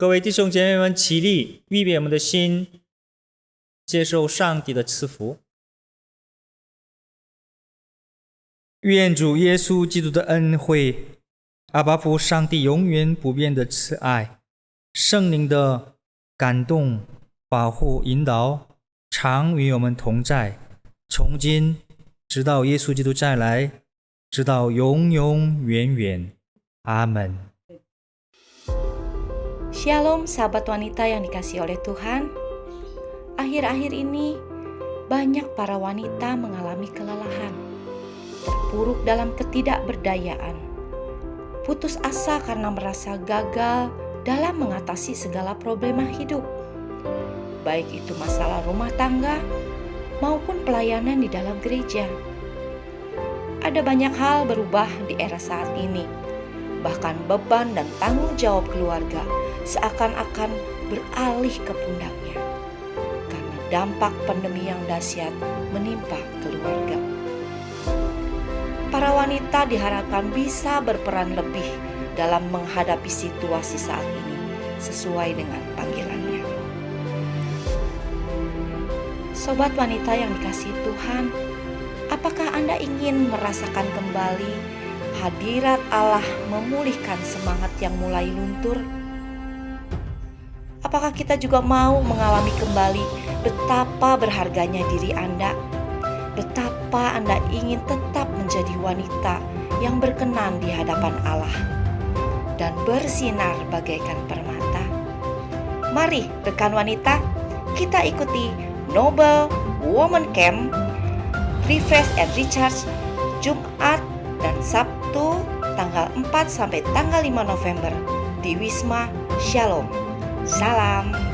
各位弟兄姐妹们，起立，预备我们的心，接受上帝的赐福。愿主耶稣基督的恩惠、阿爸父上帝永远不变的慈爱、圣灵的感动、保护、引导，常与我们同在，从今直到耶稣基督再来，直到永永远远。阿门。 Shalom sahabat wanita yang dikasihi oleh Tuhan. Akhir-akhir ini banyak para wanita mengalami kelelahan, terpuruk dalam ketidakberdayaan, putus asa karena merasa gagal dalam mengatasi segala problema hidup, baik itu masalah rumah tangga maupun pelayanan di dalam gereja. Ada banyak hal berubah di era saat ini, bahkan beban dan tanggung jawab keluarga seakan-akan beralih ke pundaknya karena dampak pandemi yang dahsyat menimpa keluarga. Para wanita diharapkan bisa berperan lebih dalam menghadapi situasi saat ini sesuai dengan panggilannya. Sobat wanita yang dikasihi Tuhan, apakah Anda ingin merasakan kembali hadirat Allah memulihkan semangat yang mulai luntur? Apakah kita juga mau mengalami kembali betapa berharganya diri Anda? Betapa Anda ingin tetap menjadi wanita yang berkenan di hadapan Allah dan bersinar bagaikan permata. Mari rekan wanita, kita ikuti Nobel Women Camp, Refresh and Recharge, Jumat dan Sabtu tanggal 4 sampai tanggal 5 November di Wisma Shalom. Salam.